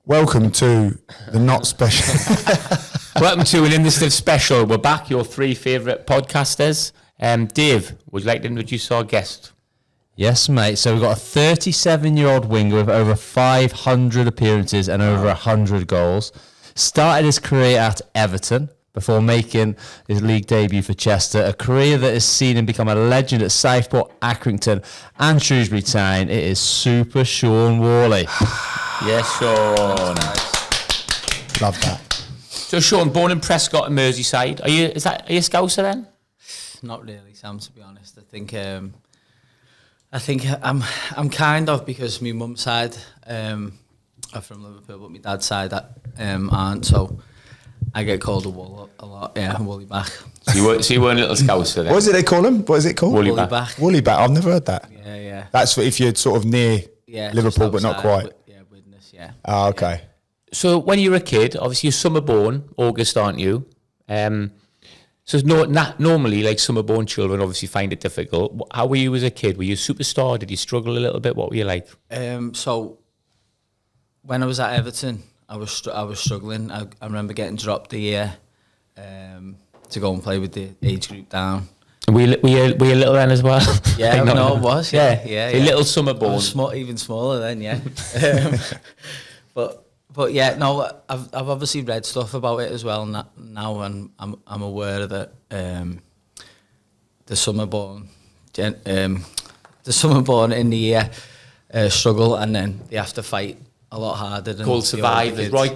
Welcome to the not special. Welcome to an Initiative special. We're back, your three favourite podcasters. Dave, would you like to introduce our guest? Yes, mate. So we've got a 37-year-old winger with over 500 appearances and over 100 goals. Started his career at Everton before making his league debut for Chester, a career that has seen him become a legend at Southport, Accrington and Shrewsbury Town. It is Super Shan Whalley. Yes, Shaun. Love that. So, Shaun, born in Prescott and Merseyside. Are you a Scouser then? Not really, Sam. To be honest, I think I'm kind of, because my mum's side are from Liverpool, but my dad's side aren't. So I get called a Wool a lot. Yeah, Woolly back. So you weren't a little Scouser then? What is it they call him? What is it called? Woolly Woolly back. back. Woolly back. I've never heard that. Yeah. That's for if you're sort of near Liverpool, but not quite. Widnes, yeah. Oh, okay. So when you were a kid, obviously you're summer born, August, aren't you? So normally, like summer born children obviously find it difficult. How were you as a kid? Were you a superstar? Did you struggle a little bit? What were you like? So when I was at Everton, I was struggling. I remember getting dropped a year to go and play with the age group down. Were you little then as well? Yeah, no, it was. Yeah. A little summer born. I was even smaller then, yeah. But yeah, no, I've obviously read stuff about it as well now, and I'm aware that the summer born in the year struggle, and then they have to fight a lot harder than called survivors. Roy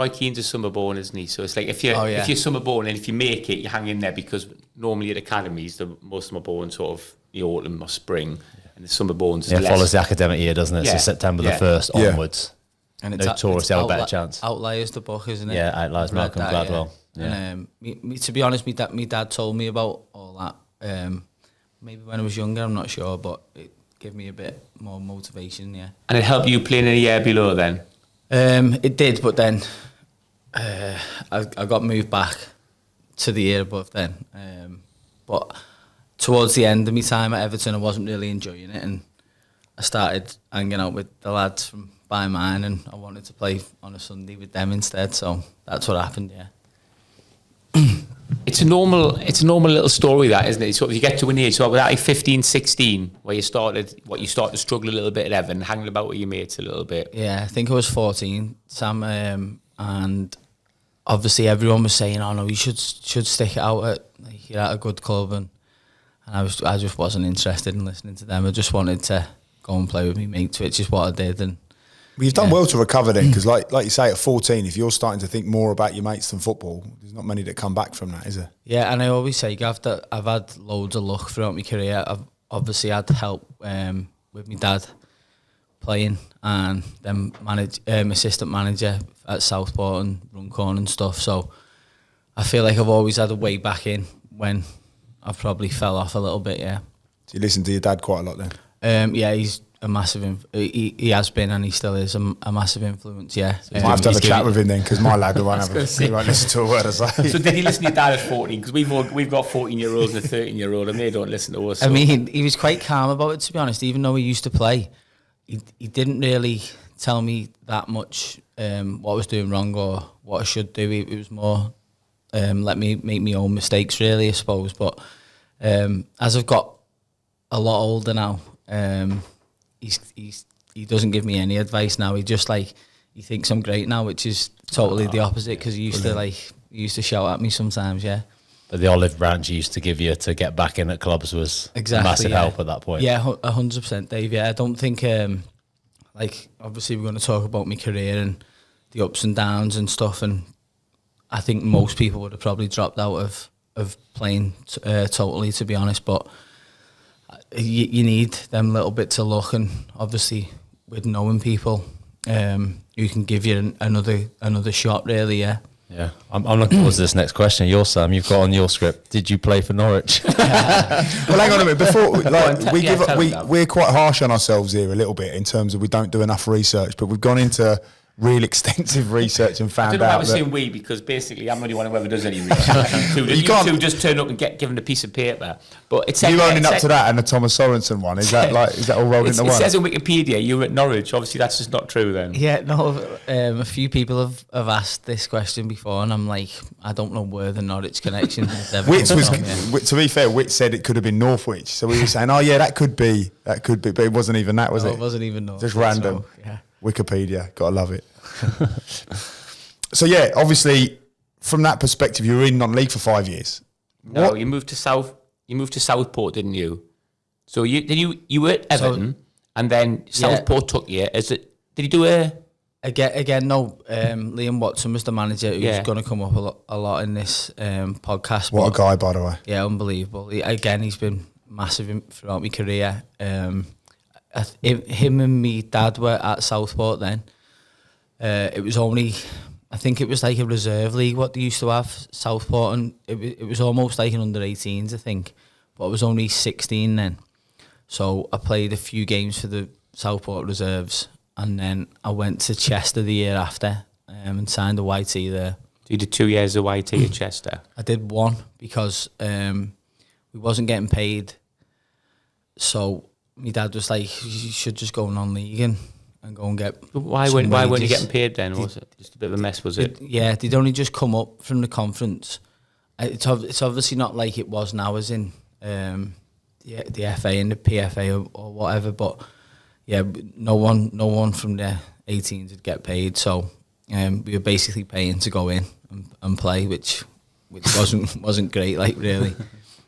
Keane's a summer born, isn't he? So it's like if you're summer born and if you make it, you hang in there, because normally at academies, the most summer born sort of the autumn or spring, and the summer borns it follows the academic year, doesn't it? Yeah. So September the 1st onwards. And it's notoriously have a better chance. Outliers, the book, isn't it? Yeah, Outliers, Malcolm Gladwell. Yeah. And me, to be honest, my dad told me about all that. Maybe when I was younger, I'm not sure, but it gave me a bit more motivation. Yeah. And it helped you playing in a year below then. It did, but then I got moved back to the year above then. But towards the end of my time at Everton, I wasn't really enjoying it, and I started hanging out with the lads from by mine, and I wanted to play on a Sunday with them instead. So that's what happened. Yeah. It's a normal little story, that, isn't it? So if you get to an age, so about like 15, 16, where you start to struggle a little bit at Everton, hanging about with your mates a little bit. Yeah, I think I was 14, Sam, and obviously everyone was saying, "Oh no, you should stick it out you're at a good club," and I just wasn't interested in listening to them. I just wanted to go and play with me mates, which is what I did. And well, you've done well to recover then, because like you say, at 14, if you're starting to think more about your mates than football, there's not many that come back from that, is there? Yeah, and I always say, Gav, that I've had loads of luck throughout my career. I've obviously had help with my dad playing, and then assistant manager at Southport and Runcorn and stuff. So I feel like I've always had a way back in when I've probably fell off a little bit, yeah. So you listen to your dad quite a lot then? Yeah, he's a massive. He has been, and he still is a massive influence. Yeah, I have to have a chat with him then, because my lad won't listen to a word I say. So did he listen to your dad at 14? Because we've got 14-year-olds and a 13-year-old, and they don't listen to us. So. I mean, he was quite calm about it, to be honest. Even though he used to play, he didn't really tell me that much what I was doing wrong or what I should do. It was more let me make my own mistakes, really, I suppose. But as I've got a lot older now, he doesn't give me any advice now. He just he thinks I'm great now, which is totally the opposite, because he used to shout at me sometimes. Yeah. But the olive branch he used to give you to get back in at clubs was massive help at that point. Yeah, 100%, Dave. Yeah, I don't think obviously we're going to talk about my career and the ups and downs and stuff, and I think most people would have probably dropped out of playing totally, to be honest. But you need them little bits of luck, and obviously with knowing people who can give you another shot, really. Yeah. I'm looking forward to this next question. Sam, you've got on your script, did you play for Norwich? Well, hang on a minute. Before, we're quite harsh on ourselves here a little bit in terms of we don't do enough research, but we've gone into real extensive research and I found don't know why out we're that saying we, because basically I'm the only one who ever does any research. You two just turn up and get given a piece of paper. But it's you owning up to that and the Thomas Sorensen one. Is that all rolled into one? It says on Wikipedia you were at Norwich. Obviously that's just not true then. Yeah, no. A few people have asked this question before, and I'm like, I don't know where the Norwich connection has ever Wits come was, from, to be fair, Wits said it could have been Northwich. So we were saying, oh yeah, that could be, but it wasn't even that, was No, it? it wasn't even Norwich. Just random. So, yeah. Wikipedia, gotta love it. So yeah, obviously, from that perspective, you were in non-league for 5 years. No, you moved to Southport, didn't you? So you were at Everton, and then Southport took you. Did you do a? Again, no. Liam Watson was the manager, who's going to come up a lot in this podcast. What a guy, by the way. Yeah, unbelievable. He's been massive throughout my career. Him and me dad were at Southport then. It was only, I think it was like a reserve league what they used to have, Southport, and it was almost like an under-18s, I think. But I was only 16 then. So I played a few games for the Southport reserves, and then I went to Chester the year after and signed a YT there. So you did 2 years of YT at Chester? I did one because we wasn't getting paid. So my dad was like, you should just go non-league and go and get. Why weren't you getting paid then? Was it just a bit of a mess? Was it? Yeah, they'd only just come up from the conference. It's obviously not like it was now, as in the FA and the PFA or whatever. But yeah, no one from the 18s would get paid. So we were basically paying to go in and play, which wasn't great, like really.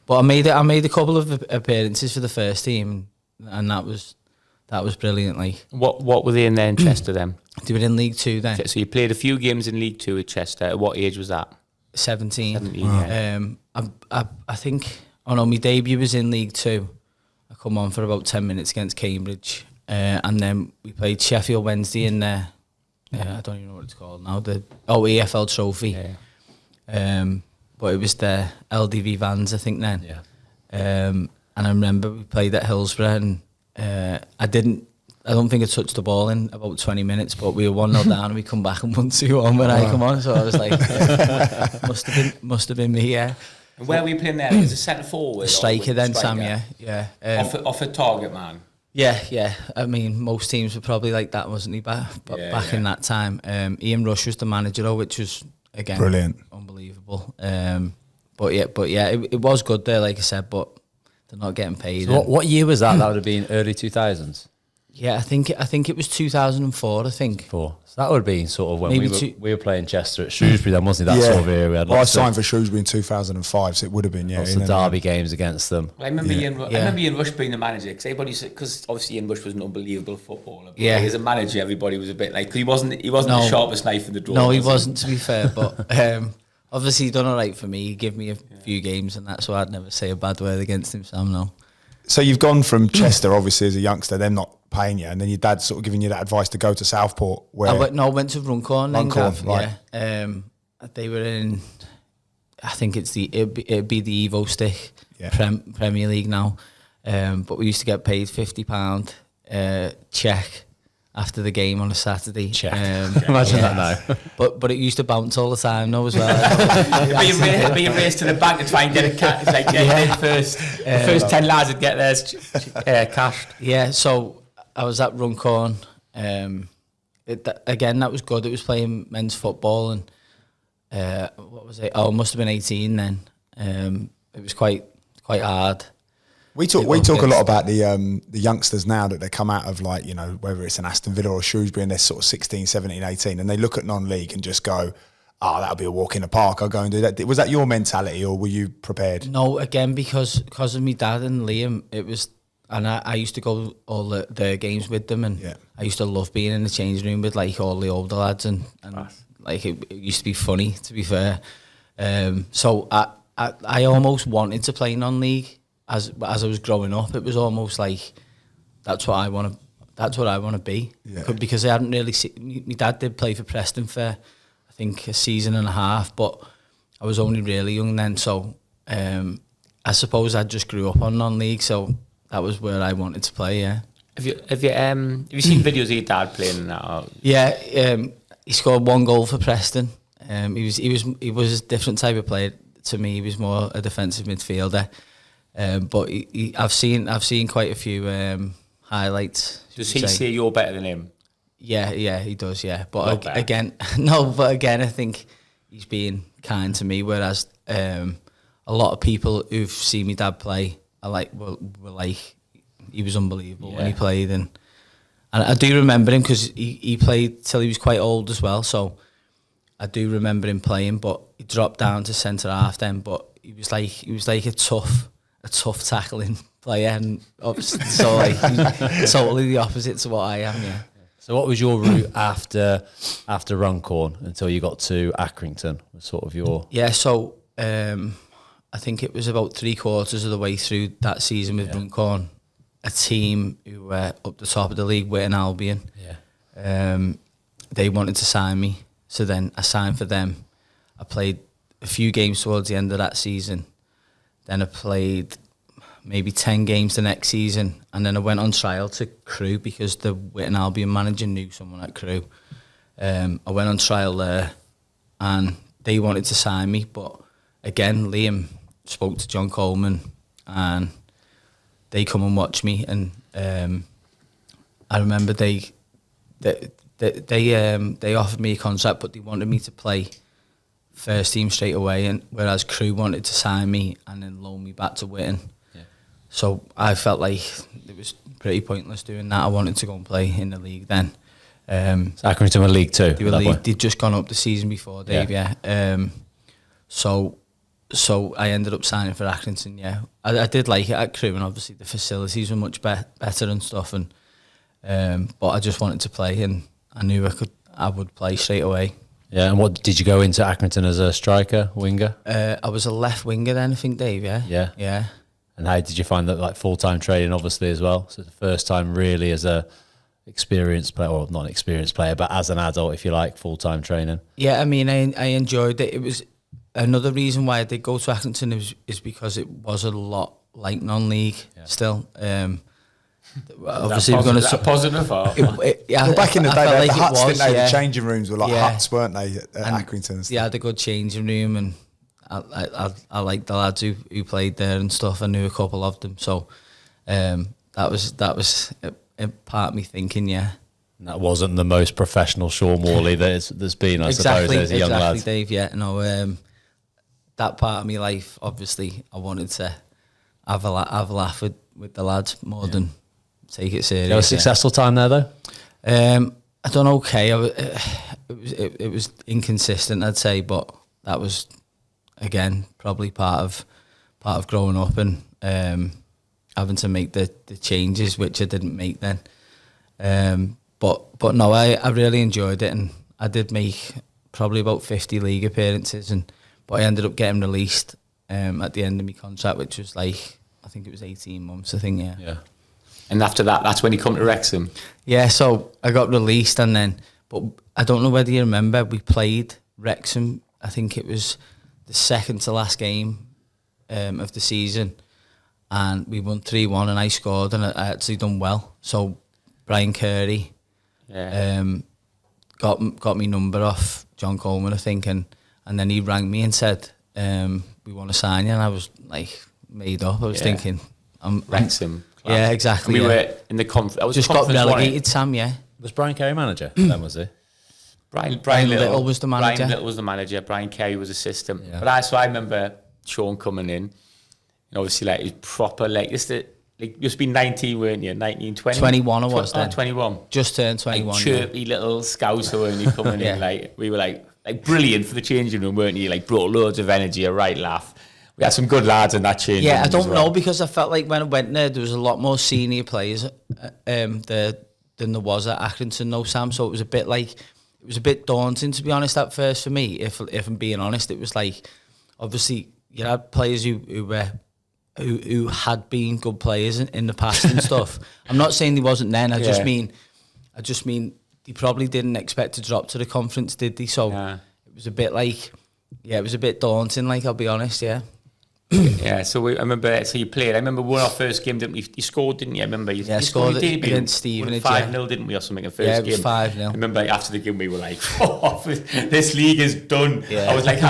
But I made a couple of appearances for the first team, and that was brilliant. Like, what were they in there in Chester then? They were in League Two then. So you played a few games in League Two at Chester. At what age was that? 17. 17, yeah. I think. Oh no, my debut was in League Two. I come on for about 10 minutes against Cambridge, and then we played Sheffield Wednesday in there. I don't even know what it's called now. The EFL Trophy. Yeah. But it was the LDV Vans, I think then. Yeah. And I remember we played at Hillsborough, and I don't think I touched the ball in about 20 minutes, but we were 1-0 down and we come back and won 2-1 when I come on. So I was like, must have been me, yeah. And where were you playing there? As a centre forward? Striker then, Sam, yeah. Off a target man? Yeah. I mean, most teams were probably like that, wasn't he, back in that time. Ian Rush was the manager though, which was, again, brilliant. Unbelievable. But yeah, it was good there, like I said, but they're not getting paid. So what year was that? That would have been early 2000s. Yeah, I think it was 2004. I think. So that would have been sort of when Maybe we were playing Chester at Shrewsbury. Then wasn't it that sort of area? I signed for Shrewsbury in 2005, so it would have been lots of derby games against them. I remember Ian Rush being the manager, because obviously Ian Rush was an unbelievable footballer. But as a manager, everybody was a bit like, he wasn't the sharpest knife in the drawer. No, he wasn't, to be fair. But obviously he done all right for me. He gave me a few games, and that's why I'd never say a bad word against him. Sam, no. So you've gone from Chester, obviously, as a youngster, them not paying you, and then your dad sort of giving you that advice to go to Southport. Where I went to Runcorn. Right. Yeah. They were in, I think it'd be the Evo Stick Premier League now. But we used to get paid £50 check after the game on a Saturday. Check. Imagine that now. But it used to bounce all the time though as well. Being raced to the bank to try and get a cash. It's like first. The first 10 lads would get theirs cashed. Yeah, so I was at Runcorn. Again, that was good. It was playing men's football, and what was it? Oh, it must have been 18 then. It was quite hard. We talk a lot about the youngsters now that they come out of, like, you know, whether it's an Aston Villa or Shrewsbury, and they're sort of 16, 17, 18, and they look at non-league and just go, that'll be a walk in the park, I'll go and do that. Was that your mentality, or were you prepared? No, again, because of me dad and Liam, it was, and I used to go all the games with them, and I used to love being in the changing room with like all the older lads, and like it used to be funny, to be fair. So I almost wanted to play non-league. As I was growing up, it was almost like that's what I want to be. Yeah. Because I hadn't really seen. My dad did play for Preston for, I think, a season and a half, but I was only really young then. So I suppose I just grew up on non-league, so that was where I wanted to play. Yeah. Have you seen videos of your dad playing that? Yeah. He scored 1 goal for Preston. He was a different type of player to me. He was more a defensive midfielder. But I've seen quite a few highlights. Does he say you're better than him? Yeah, he does. Yeah, but Not bad. again, I think he's being kind to me. Whereas a lot of people who've seen me dad play are like, were like, he was unbelievable when he played, and I do remember him because he played till he was quite old as well. So I do remember him playing, but he dropped down to centre half then. But he was like a tough tackling player, and obviously, so like he's totally the opposite to what I am. Yeah. So what was your route after Runcorn until you got to Accrington? Was sort of your So I think it was about 3/4 of the way through that season with Runcorn, a team who were up the top of the league, Witten Albion. They wanted to sign me, so then I signed for them. I played a few games towards the end of that season. Then I played maybe 10 games the next season, and then I went on trial to Crewe because the Witten Albion manager knew someone at Crewe. I went on trial there, and they wanted to sign me, but again, Liam spoke to John Coleman, and they come and watch me, and I remember they offered me a contract, but they wanted me to play first team straight away, and whereas Crewe wanted to sign me and then loan me back to Witten. So I felt like it was pretty pointless doing that. I wanted to go and play in the league then. Accrington were League Two. They were league. They'd just gone up the season before, Dave. So I ended up signing for Accrington. Yeah, I did like it at Crewe, and obviously the facilities were much better and stuff. And but I just wanted to play, and I knew I would play straight away. Yeah, and what did you go into Accrington as a striker, winger? I was a left winger then, I think, Dave. Yeah. And how did you find that, like, full-time training, obviously, as well? So the first time really as a experienced player, or not an experienced player, but as an adult, if you like, full-time training. Yeah, I mean, I enjoyed it. It was another reason why I did go to Accrington is because it was a lot like non-league still. Obviously, we're going to positive. Or? Back in the day, the huts, didn't they? Yeah. The changing rooms were like huts, weren't they, at Accrington? Yeah, had a good changing room, and I liked the lads who played there and stuff. I knew a couple of them, so that was a part of me thinking, yeah. And that wasn't the most professional Sean Whalley there's been, I suppose, as a young lad. Exactly, Dave. Yeah, no, that part of my life, obviously, I wanted to have a laugh with the lads more than take it serious. You had a successful time there, though? I done okay. It was inconsistent, I'd say, but that was, again, probably part of growing up and having to make the changes, which I didn't make then. But no, I really enjoyed it, and I did make probably about 50 league appearances, but I ended up getting released at the end of my contract, which was like, I think it was 18 months, I think, yeah. And after that, that's when you come to Wrexham? Yeah, so I got released, and then, but I don't know whether you remember, we played Wrexham, I think it was the second to last game of the season, and we won 3-1, and I scored, and I actually done well. So Brian Curry got me number off John Coleman, I think, and then he rang me and said, we want to sign you, and I was like made up. I was thinking, Wrexham. Yeah, exactly. And we were in the conference. I was just got relegated, Sam. Yeah. Was Brian Curry manager then? Was he? Brian Little was the manager. Brian Little was the manager. Brian Kerry was assistant. Yeah. But I remember Shaun coming in. And obviously, like, he's proper, like, you've been 19, weren't you? 19, 20? 21 I was then. 21. Just turned 21. Like, chirpy little scouser when you coming in. Like, we were like brilliant for the changing room, weren't you? Like, brought loads of energy, a right laugh. We had some good lads in that changing room. Yeah, I don't know, because I felt like when I went there was a lot more senior players than there was at Accrington, though, Sam. So it was a bit daunting, to be honest, at first for me. If I'm being honest, it was like, obviously you had players who had been good players in the past and stuff. I'm not saying they wasn't then. I just mean they probably didn't expect to drop to the conference, did they? So it was a bit like, it was a bit daunting. Like, I'll be honest, yeah. Yeah, so I remember. So you played. I remember one of our first game, didn't we? You scored, didn't you? I remember you, you scored your debut. against Stevenage. 5-0, didn't we, or something? In first it was game. 5-0. I remember after the game we were like, "Oh, this league is done." Yeah. I was like,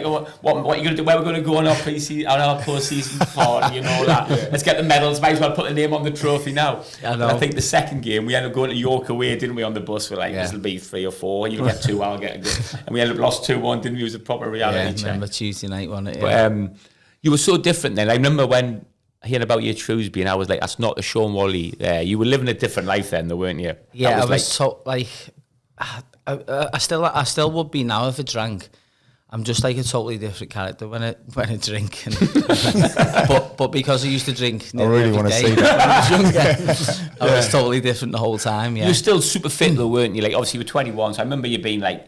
oh, what are you gonna do? Where we're gonna go on our post-season party and all that? Let's get the medals. Might as well put the name on the trophy now. I know. And I think the second game we ended up going to York away, didn't we? On the bus, we're like, this will be 3 or 4. You'll get 2, I'll get a good. And we ended up lost 2-1, didn't we? It was a proper reality check. I remember Tuesday night, wasn't it? But you were so different then. I remember when hearing about you at Shrewsbury, and I was like, that's not the Shaun Whalley there. You were living a different life then, though, weren't you? Yeah, I was I still would be now if I drank. I'm just like a totally different character when I drink. but because I used to drink I really want to see that. When I was younger, I was totally different the whole time. Yeah, You were still super fit though, weren't you? Like obviously you were 21, so I remember you being like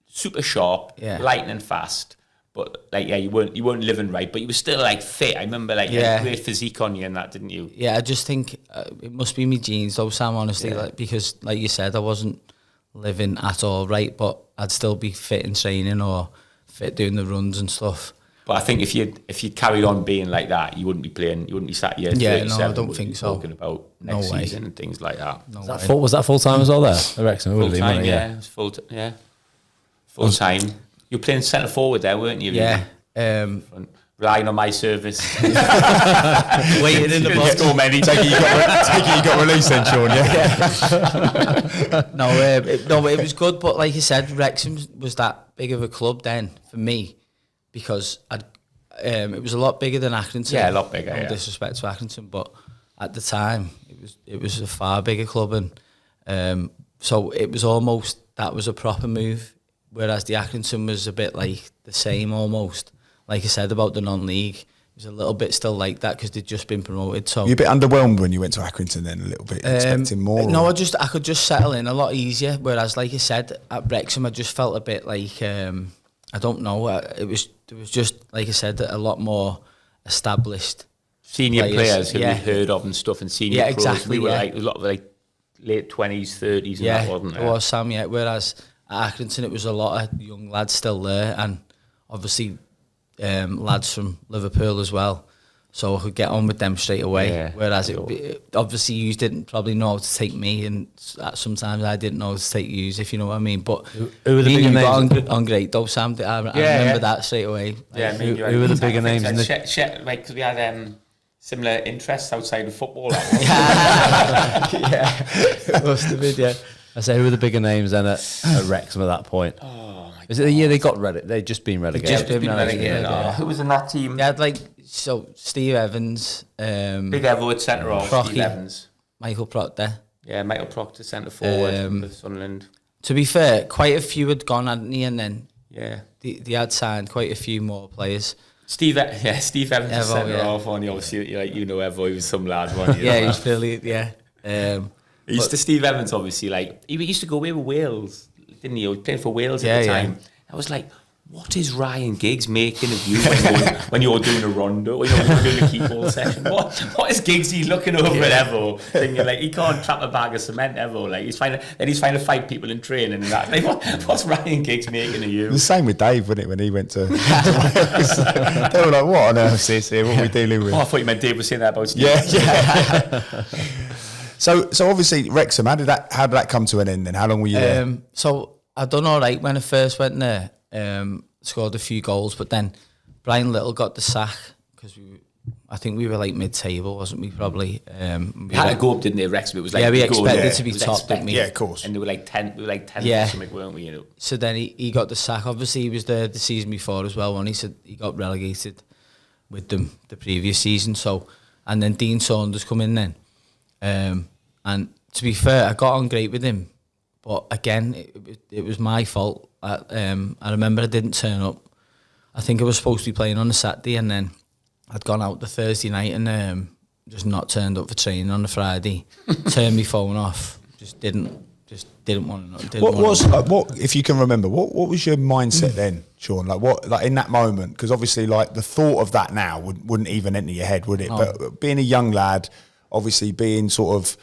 super sharp, lightning fast. But like you weren't living right, but you were still like fit. I remember like you had great physique on you and that, didn't you? Yeah, I just think it must be my genes though, Sam, honestly, like, because like you said, I wasn't living at all right, but I'd still be fit in training or fit doing the runs and stuff. But I think if you'd carried on being like that, you wouldn't be playing. You wouldn't be sat here. Yeah, no, I don't think so. Talking about next season and things like that. No was that full time as well there? I reckon it would Full have been, time, yeah. It was full time. You were playing centre forward there, weren't you? Yeah. Relying on my service. Waiting in the box. So many. Take it you got released then, Shaun, No, it was good, but like you said, Wrexham was that big of a club then for me because it was a lot bigger than Accrington. Yeah, a lot bigger. No disrespect to Accrington, but at the time it was a far bigger club, and so it was almost that was a proper move. Whereas the Accrington was a bit like the same almost. Like I said about the non-league, it was a little bit still like that because they'd just been promoted. So you're a bit underwhelmed when you went to Accrington then, a little bit, expecting more? No, I could just settle in a lot easier. Whereas, like I said, at Wrexham, I just felt a bit like, I don't know, it was just, like I said, a lot more established. Senior players who we heard of and stuff, and senior pros. Exactly, we were like, a lot of like late 20s, 30s and that, wasn't it? It was, Sam, Whereas at Accrington, it was a lot of young lads still there, and obviously lads from Liverpool as well. So I could get on with them straight away. Yeah, whereas obviously you didn't probably know how to take me, and sometimes I didn't know how to take you, if you know what I mean. But who were the bigger names? Got on great though, Sam. I remember that straight away. Yeah, who were the bigger names? Because we had similar interests outside of football. Yeah, it must have been, yeah. I say, who were the bigger names then at Wrexham at that point? Oh, my Is it the year they got relegated? They'd just been relegated. Just been relegated. Who was in that team? They had Steve Evans, Big Evo centre off, Steve Evans, Michael Proctor. Yeah, Michael Proctor centre forward with Sunderland. To be fair, quite a few had gone, hadn't they? And then they had signed quite a few more players. Steve Evans centre off on you. Obviously, Evo, he was some lad, wasn't he? Yeah, he was brilliant. Yeah. Steve Evans, obviously, like he used to go away with Wales, didn't he? He was playing for Wales at the time. I was like, what is Ryan Giggs making of you when you're doing a rondo, when you're doing a keep ball session? What is Giggsy looking over at Evo, thinking like he can't trap a bag of cement, Evo? Like he's trying to fight people in training and that. Like what's Ryan Giggs making of you? The same with Dave, wasn't it, when he went to Wales? They were like, what on earth is this here? What are we dealing with? Oh, I thought you meant Dave was saying that about Steve. Yeah. So obviously Wrexham, how did that come to an end then? How long were you there? So I done all right when I first went there. Scored a few goals, but then Brian Little got the sack because I think we were like mid-table, wasn't we? Probably. We had to go up, didn't they? Wrexham. It was like we expected to be top, didn't we? Yeah, of course. And they were like 10. We were like 10 or something, weren't we? So then he got the sack. Obviously, he was there the season before as well. When he said he got relegated with them the previous season. So and then Dean Saunders come in then. And to be fair, I got on great with him, but again, it was my fault. I remember I didn't turn up. I think I was supposed to be playing on a Saturday, and then I'd gone out the Thursday night and just not turned up for training on the Friday. Turned my phone off. Just didn't want to. What if you can remember? What was your mindset then, Shaun? Like in that moment? Because obviously, like the thought of that now wouldn't even enter your head, would it? No. But being a young lad, obviously being sort of,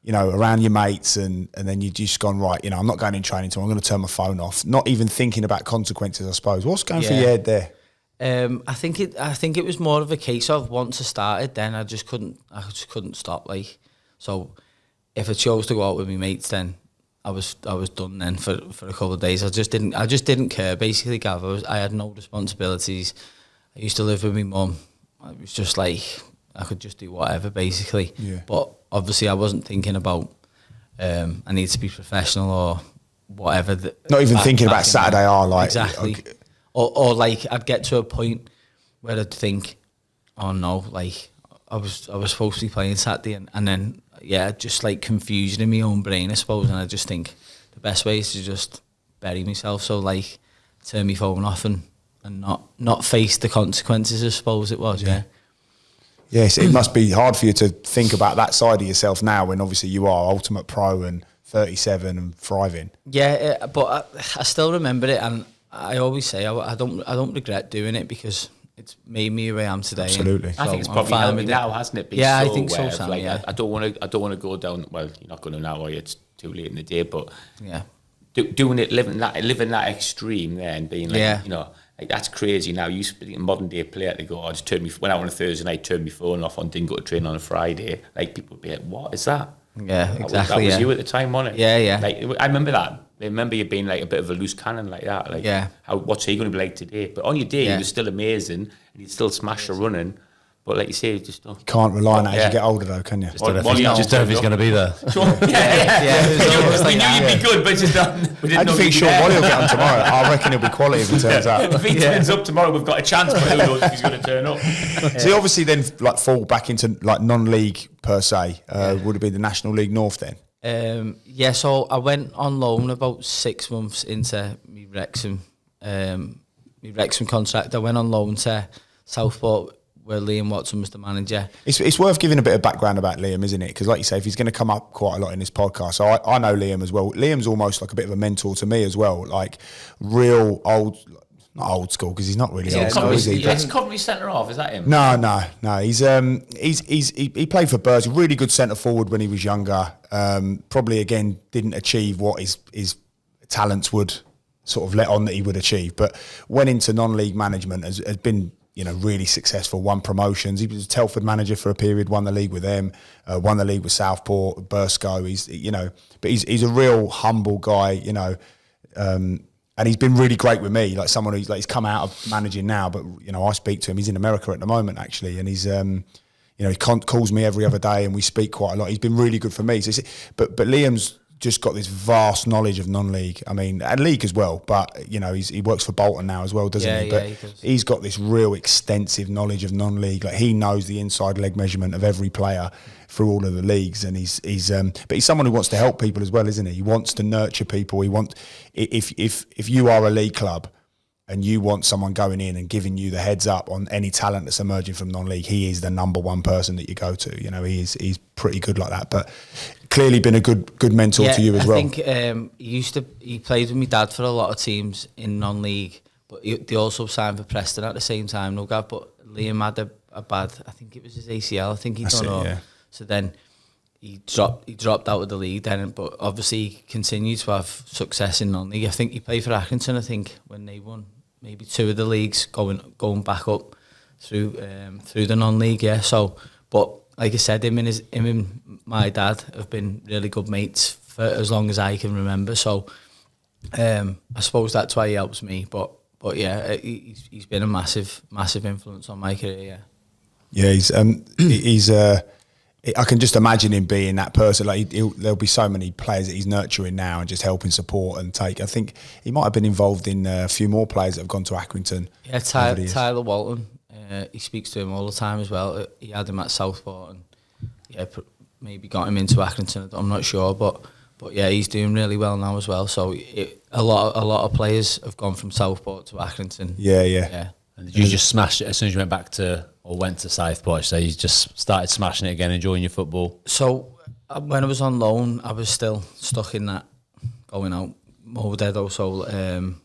around your mates, and then you just gone, right, I'm not going in training tomorrow, I'm going to turn my phone off. Not even thinking about consequences, I suppose. What's going through your head there? I think it was more of a case of once I started, then I just couldn't stop. Like, so if I chose to go out with my mates, then I was done then for a couple of days. I just didn't care. Basically, Gav, I had no responsibilities. I used to live with my mum. I was just like, I could just do whatever, basically. Yeah. But obviously, I wasn't thinking about I need to be professional or whatever. Not even thinking about Saturday R, like exactly. Okay. Or like I'd get to a point where I'd think, oh no, like I was supposed to be playing Saturday, and then just like confusion in my own brain, I suppose, and I just think the best way is to just bury myself. So like turn my phone off and not face the consequences, I suppose it was. Yeah. Yes, it must be hard for you to think about that side of yourself now, when obviously you are ultimate pro and 37 and thriving. Yeah, but I still remember it, and I always say I don't regret doing it, because it's made me who I am today. Absolutely. I think it's probably helped now, hasn't it? Been Yeah, so I think so, aware of, Sam, like, yeah. I don't want to go down. Well, you're not going to now, or it's too late in the day. But Yeah. doing it, living that extreme, there, and being like, you know, like that's crazy. Now you used to be a modern day player to go, I just went out on a Thursday night, turned my phone off, and didn't go to train on a Friday. Like, people would be like, "What is that?" Yeah, exactly. That was you at the time, wasn't it? Yeah, yeah. Like, I remember that. I remember you being like a bit of a loose cannon like that. Like, what's he going to be like today? But on your day, he was still amazing, and he'd still smash the running. But like you say, you just don't. Can't rely on that as you get older, though, can you? Just don't know if he's going to be there. You knew you'd be good, but just not. How do you think Shaun Whalley will get on tomorrow? I reckon he'll be quality if it turns out. If he turns up tomorrow, we've got a chance, but who knows if he's going to turn up. So you obviously then like fall back into like non-league per se. Would it be the National League North then? So I went on loan about 6 months into my Wrexham contract. I went on loan to Southport, where Liam Watson was the manager. It's worth giving a bit of background about Liam, isn't it? Because like you say, if he's going to come up quite a lot in this podcast, so I know Liam as well. Liam's almost like a bit of a mentor to me as well, like real old, not old school, because he's not really old school, is he? He's Coventry centre half, is that him? No. He played for Spurs, really good centre forward when he was younger. Probably again didn't achieve what his talents would sort of let on that he would achieve, but went into non-league management, has been, you know, really successful, won promotions. He was a Telford manager for a period, won the league with them, won the league with Southport, Burscough. He's a real humble guy, you know, and he's been really great with me, like someone who's like, he's come out of managing now, but you know, I speak to him. He's in America at the moment actually, and he's he calls me every other day, and we speak quite a lot. He's been really good for me. So but Liam's just got this vast knowledge of non-league. I mean, and league as well. But you know, he works for Bolton now as well, doesn't he? But he does. He's got this real extensive knowledge of non-league. Like he knows the inside leg measurement of every player through all of the leagues, and but he's someone who wants to help people as well, isn't he? He wants to nurture people. If you are a league club and you want someone going in and giving you the heads up on any talent that's emerging from non-league, he is the number one person that you go to. You know, he's pretty good like that. But clearly been a good mentor to you as well. I think he played with my dad for a lot of teams in non-league, but they also signed for Preston at the same time, no Gav. But Liam had a bad, I think it was his ACL, I think he'd done all. Yeah. So then he dropped out of the league then, but obviously he continued to have success in non-league. I think he played for Accrington, I think, when they won maybe 2 of the leagues, going back up through the non-league, yeah. So, but like I said, him and my dad have been really good mates for as long as I can remember. So, I suppose that's why he helps me. But yeah, he's been a massive influence on my career. Yeah, he's I can just imagine him being that person. Like there'll be so many players that he's nurturing now and just helping support and take. I think he might have been involved in a few more players that have gone to Accrington. Yeah, Tyler Walton. He speaks to him all the time as well. He had him at Southport and maybe got him into Accrington. I'm not sure, but yeah, he's doing really well now as well. So a lot of players have gone from Southport to Accrington. Yeah. And did you just smash it as soon as you went to Southport? So you just started smashing it again, enjoying your football? So when I was on loan, I was still stuck in that going out mode. So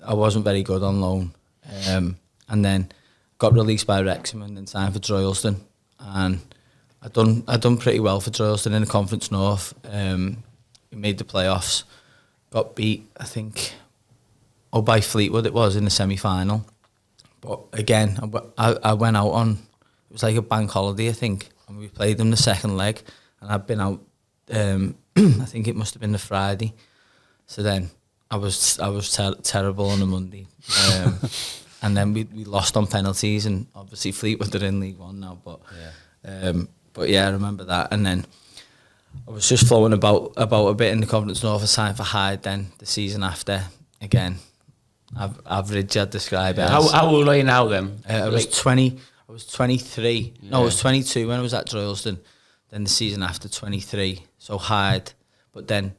I wasn't very good on loan, and then got released by Wrexham and then signed for Droylsden, and I done pretty well for Droylsden in the Conference North. We made the playoffs, got beat, I think, by Fleetwood it was in the semi-final. But again, I went out on, it was like a bank holiday, I think, and we played them the second leg, and I'd been out, I think it must have been the Friday. So then I was terrible on a Monday. And then we lost on penalties, and obviously Fleetwood are in League One now, but yeah, I remember that. And then I was just flowing about a bit in the Conference North, signed for Hyde then the season after. Again, average, I'd describe it as. How old are you now then? I was 20. I was 23. Yeah. No, I was 22 when I was at Droylsden. Then the season after, 23. So Hyde, but then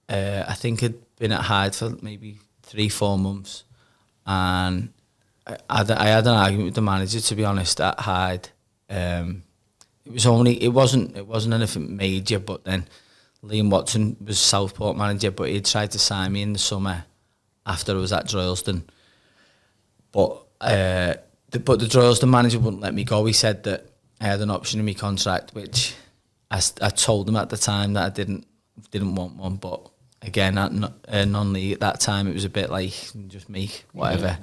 I think I'd been at Hyde for maybe 3-4 months, and I had an argument with the manager, to be honest, at Hyde. It wasn't anything major, but then Liam Watson was Southport manager, but he tried to sign me in the summer after I was at Droylsden. But the Droylsden manager wouldn't let me go. He said that I had an option in my contract, which I told him at the time that I didn't want one. But again, at non-league at that time, it was a bit like just make whatever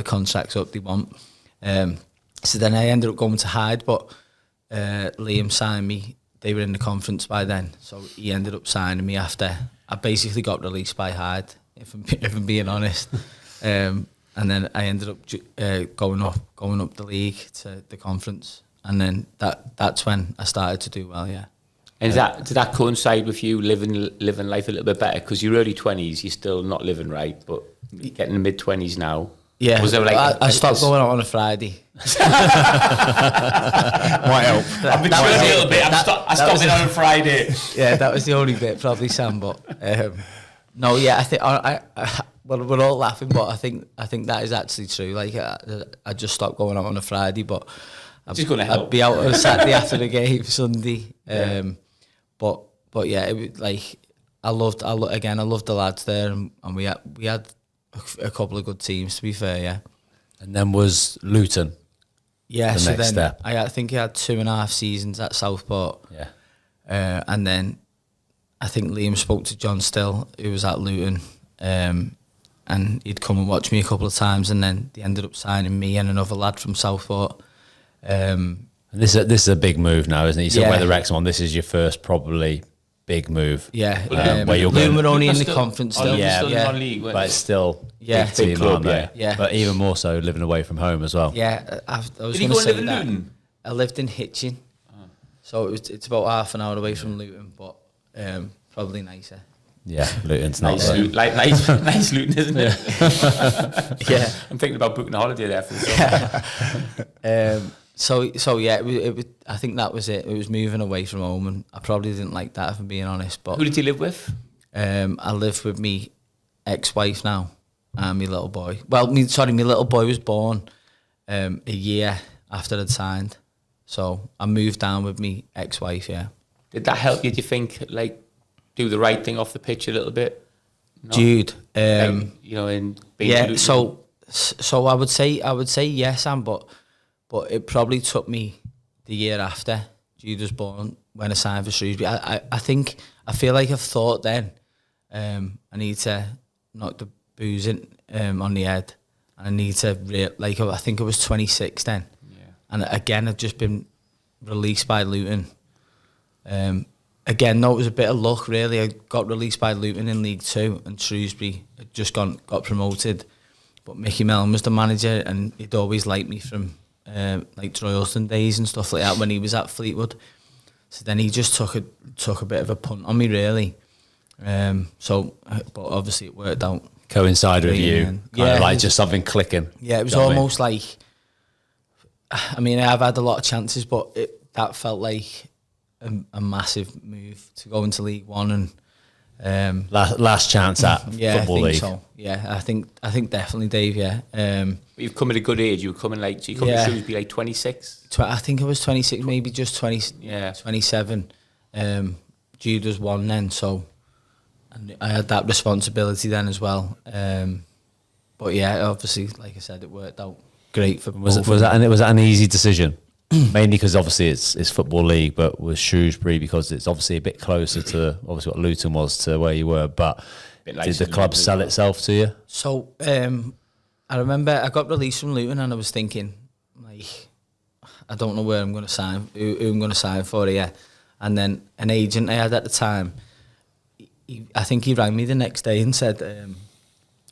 contracts up they want. So then I ended up going to Hyde, but Liam signed me. They were in the conference by then, so he ended up signing me after I basically got released by Hyde, if I'm being honest. And then I ended up going up the league to the conference, and then that's when I started to do well. Yeah. And did that coincide with you living life a little bit better? Because you're early 20s, you're still not living right, but getting the mid 20s now. Yeah, was there I stopped going out on a Friday. Might help. I've been trying a little bit. I stopped it on a Friday. Yeah, that was the only bit, probably, Sam. But no, yeah, I think well, we're all laughing, but I think that is actually true. Like I just stopped going out on a Friday, but I'd be out on a Saturday after the game, Sunday. But yeah, it was like I loved the lads there, and we had a couple of good teams, to be fair. Yeah. And then was Luton. Yeah, the so next then step. I think he had 2.5 seasons at Southport. Yeah. And then I think Liam spoke to John Still, who was at Luton, and he'd come and watch me a couple of times, and then they ended up signing me and another lad from Southport. And this is a big move now, isn't it? You said Yeah. where the Wrexham, this is your first probably big move. Yeah, where you're Luton going. were only in the Still- conference oh, still. Luton Yeah, still in yeah. non-league, weren't But they? it's still Yeah. big team, club, aren't they? yeah. But even more so living away from home as well. Yeah, I was Did you going go to and say live in that. Luton? I lived in Hitchin, so it's about half an hour away from Luton, but probably nicer. Yeah, Luton's not Nice, there. nice Luton, isn't it? Yeah. I'm thinking about booking a holiday there for the summer. So yeah, it was. I think that was it. It was moving away from home, and I probably didn't like that, if I'm being honest. But Who did you live with? I live with me ex-wife now and my little boy. Well, my little boy was born a year after I'd signed, so I moved down with me ex-wife. Yeah. Did that help you? Do you think, like, do the right thing off the pitch a little bit? No? Jude. Like, in being Yeah. Luton? So I would say yes, Sam, but it probably took me the year after Jude was born when I signed for Shrewsbury. I feel like I've thought then I need to knock the booze in on the head, and I need to I think I was 26 then, and again I'd just been released by Luton. Again, no, it was a bit of luck really. I got released by Luton in League 2, and Shrewsbury had just got promoted, but Mickey Mellon was the manager, and he'd always liked me from like Droylsden days and stuff like that when he was at Fleetwood. So then he just took a bit of a punt on me really. But obviously it worked out. Coincided with you, kind of like just something clicking. Yeah, it was Do you know what I mean? almost like. I mean, I've had a lot of chances, but that felt like a massive move to go into League One and last chance at yeah, Football I think League. so. Yeah, I think definitely, Dave. Yeah. But you've come at a good age. You were coming to Shrewsbury like 26. I think I was 26, maybe just 20. Yeah. 27. Jude was 1 then, so and I had that responsibility then as well. But yeah, obviously, like I said, it worked out great for Was both. that an easy decision? Mainly because obviously it's Football League, but with Shrewsbury because it's obviously a bit closer to obviously what Luton was to where you were. But Bit did nicer the than club Luton as sell well. itself to you? So I remember I got released from Luton and I was thinking, like, I don't know where I'm going to sign, who I'm going to sign for here. And then an agent I had at the time, I think he rang me the next day and said,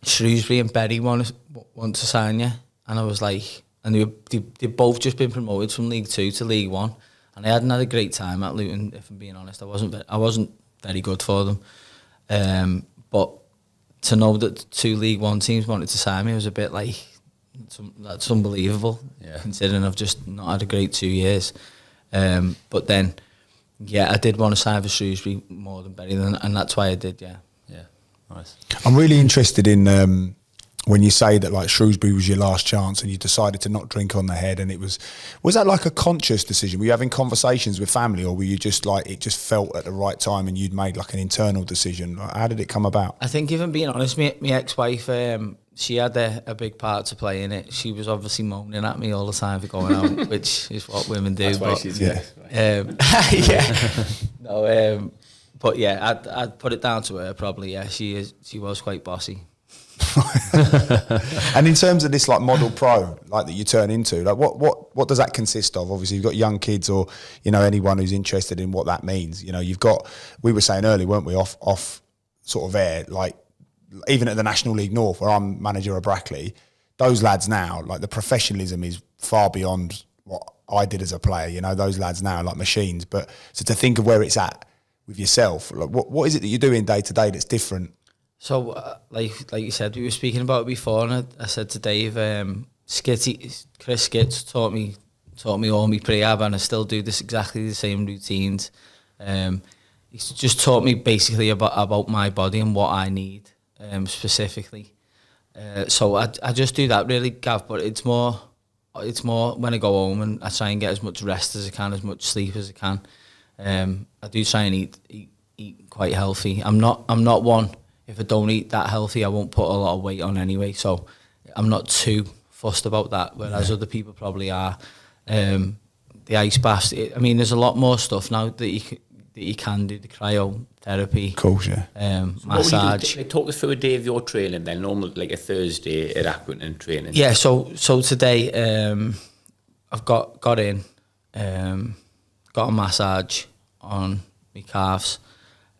Shrewsbury and Bury want to sign you. And I was like, and they'd both just been promoted from League 2 to League 1. And I hadn't had a great time at Luton, if I'm being honest. I wasn't very good for them. But to know that 2 League 1 teams wanted to sign me was a bit like, that's unbelievable, considering I've just not had a great 2 years. But then, I did want to sign for Shrewsbury more than Bury, and that's why I did, Yeah, nice. I'm really interested in when you say that like Shrewsbury was your last chance and you decided to not drink on the head, and was that like a conscious decision? Were you having conversations with family, or were you just like, it just felt at the right time and you'd made like an internal decision? Like, how did it come about? I think, if I'm being honest, my ex-wife, she had a big part to play in it. She was obviously moaning at me all the time for going out, which is what women do. That's why she's But I'd put it down to her probably. Yeah, she was quite bossy. And in terms of this like model pro, like that you turn into, like what does that consist of? Obviously, you've got young kids, or anyone who's interested in what that means. You've got. We were saying earlier, weren't we, off sort of air, like even at the National League North, where I'm manager of Brackley, those lads now, like the professionalism is far beyond what I did as a player. Those lads now are like machines. But so to think of where it's at with yourself, like what is it that you're doing day to day that's different? So, like you said, we were speaking about it before, and I said to Dave, Chris Skitz taught me all my prehab, and I still do exactly the same routines. He's just taught me basically about my body and what I need specifically. So I just do that really, Gav. But it's more when I go home and I try and get as much rest as I can, as much sleep as I can. I do try and eat quite healthy. I'm not one. If I don't eat that healthy, I won't put a lot of weight on anyway. So I'm not too fussed about that, whereas other people probably are. The ice baths. There's a lot more stuff now that you can do. The cryotherapy. Of course, yeah. Massage. Talk us through a day of your training then, normally like a Thursday at Accrington training. Yeah, so today I've got in, got a massage on my calves.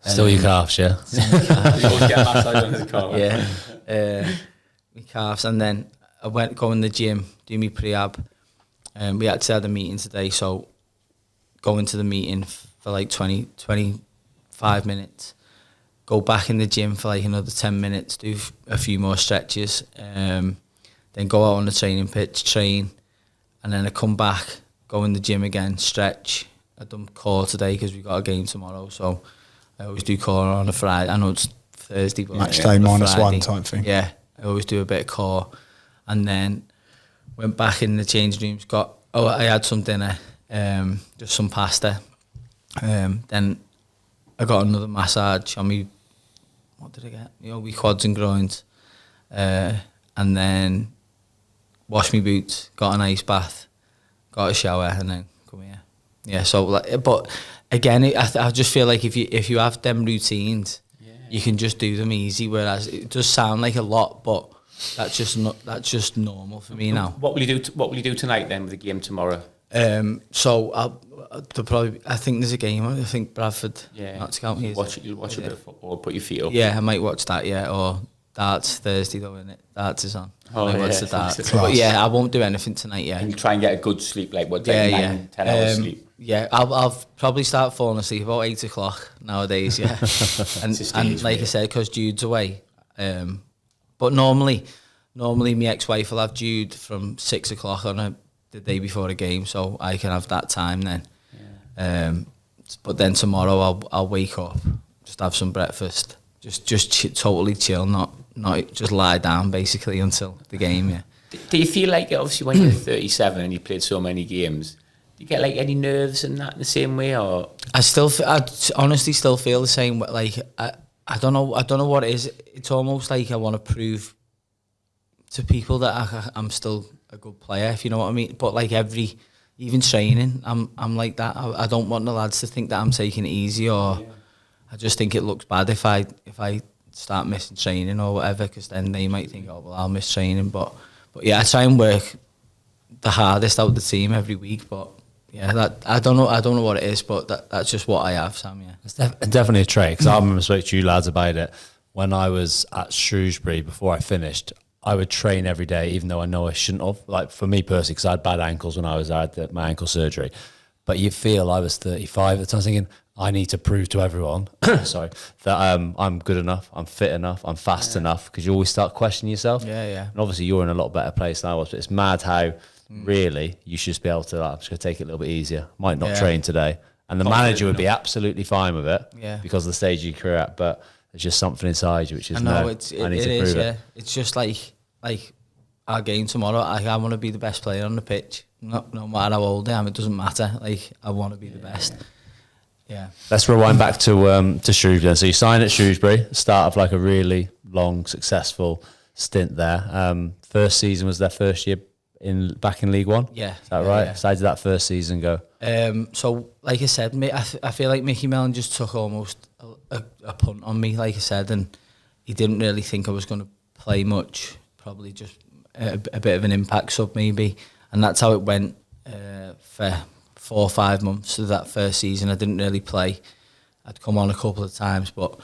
Still your calves, yeah? You always get a massage on his calf. Yeah, my calves. And then I go in the gym, do my prehab. We actually had a meeting today, so go into the meeting for like 25 minutes, go back in the gym for like another 10 minutes, do a few more stretches, then go out on the training pitch, train, and then I come back, go in the gym again, stretch. I've done core today because we've got a game tomorrow, so I always do core on a Friday. I know it's Thursday, but match day -1 type thing. Yeah, I always do a bit of core, and then went back in the change rooms. I had some dinner, just some pasta. Then I got another massage on me. What did I get? My quads and groins, and then washed my boots, got an ice bath, got a shower, and then come here. Yeah, so but again, I just feel like if you have them routines, you can just do them easy. Whereas it does sound like a lot, but that's just normal for me now. What will you do tonight then with the game tomorrow? So I think there's a game. I think Bradford. Yeah. Nottingham. You'll watch a bit of football, put your feet up. Yeah, I might watch that. Yeah, or darts Thursday though, isn't it? Darts is on. Oh, I might watch the darts. But yeah, I won't do anything tonight. Yeah. And you try and get a good sleep, like what? 10 hours sleep. Yeah, I'll probably start falling asleep about 8 o'clock nowadays. Yeah, and like I said, because Jude's away. But normally my ex-wife will have Jude from 6 o'clock on the day before a game, so I can have that time then. Yeah. But then tomorrow I'll wake up, just have some breakfast, just totally chill, not just lie down basically until the game. Yeah. Do you feel like obviously when you're 37 and you played so many games, do you get like any nerves and that in the same way, or? I honestly still feel the same. Like I don't know what it is. It's almost like I want to prove to people that I'm still a good player, if you know what I mean. But like even training, I'm like that. I don't want the lads to think that I'm taking it easy, or I just think it looks bad if I start missing training or whatever, because then they might think, oh well, I'll miss training. But yeah, I try and work the hardest out of the team every week. But yeah, that I don't know what it is, but that's just what I have, Sam. Yeah, It's definitely a trait, because I remember speaking to you lads about it when I was at Shrewsbury before I finished. I would train every day, even though I know I shouldn't have. Like for me personally, because I had bad ankles when I had my ankle surgery. But you feel, I was 35 at the time, thinking I need to prove to everyone, sorry, that I'm good enough, I'm fit enough, I'm fast enough, because you always start questioning yourself. Yeah. And obviously you're in a lot better place than I was. But it's mad how really you should just be able to. Like, I'm just going to take it a little bit easier. Might not train today, and the manager would be absolutely fine with it. Yeah. Because of the stage you career at, but. There's just something inside you which is I know, no. I need to prove it. It's just like our game tomorrow. I want to be the best player on the pitch. No matter how old I am, it doesn't matter. Like I want to be the best. Yeah. Let's rewind back to Shrewsbury. So you signed at Shrewsbury, start of like a really long, successful stint there. First season was their first year back in League One. Yeah. Is that right? Yeah. So how did that first season go? So like I said, I feel like Mickey Mellon just took almost a punt on me, like I said, and he didn't really think I was going to play much. Probably just a bit of an impact sub maybe, and that's how it went for 4 or 5 months of that first season. I didn't really play. I'd come on a couple of times, but